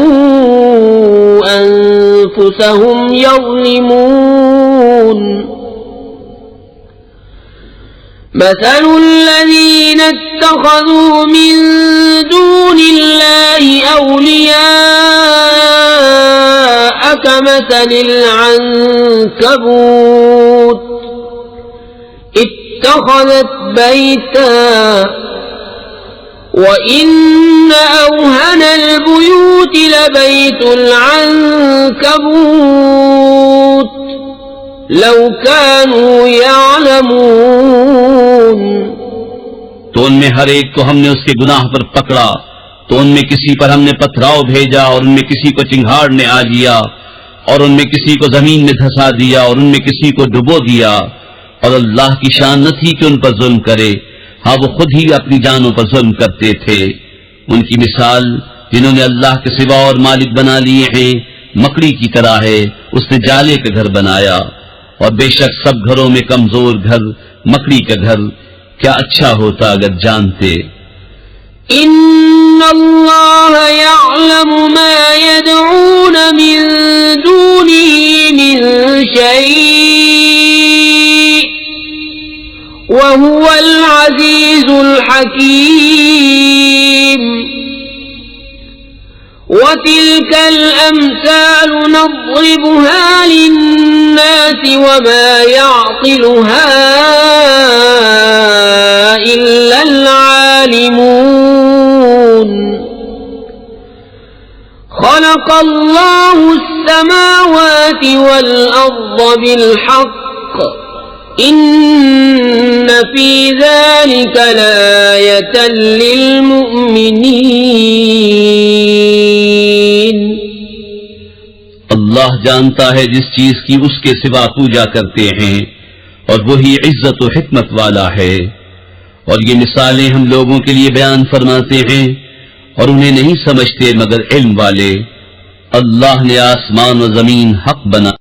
أنفسهم يظلمون مثل الذين اتخذوا من دون الله أولياء كمثل العنكبوت اتخذت بيتا وإن أوهن البيوت لبيت العنكبوت لو كانوا يعلمون तो उनमें हर एक को हमने उसके गुनाह पर पकड़ा, तो उनमें किसी पर हमने पथराव भेजा और उनमें किसी को चिंगाड़ ने आ दिया और उनमें किसी को जमीन में धंसा दिया और उनमें किसी को डुबो दिया। और अल्लाह की शान न थी कि उन पर जुल्म करे, हाँ वो खुद ही अपनी जानों पर जुल्म करते थे। उनकी मिसाल जिन्होंने अल्लाह के सिवा और मालिक बना लिए हैं मकड़ी की तरह है, उसने जाले का घर बनाया, और बेशक सब घरों में कमजोर घर मकड़ी का घर। क्या अच्छा होता अगर जानते। इन्नल्लाह यअलमु मा यदऊन मिन दूनिही मिन शै'इन व हुवल अज़ीज़ुल हकीम وتلك الأمثال نضربها للناس وما يعقلها إلا العالمون خلق الله السماوات والأرض بالحق إن في ذلك لآية للمؤمنين अल्लाह जानता है जिस चीज की उसके सिवा पूजा करते हैं, और वही इज्जत और हिकमत वाला है। और ये मिसालें हम लोगों के लिए बयान फरमाते हैं और उन्हें नहीं समझते मगर इल्म वाले। अल्लाह ने आसमान व जमीन हक बना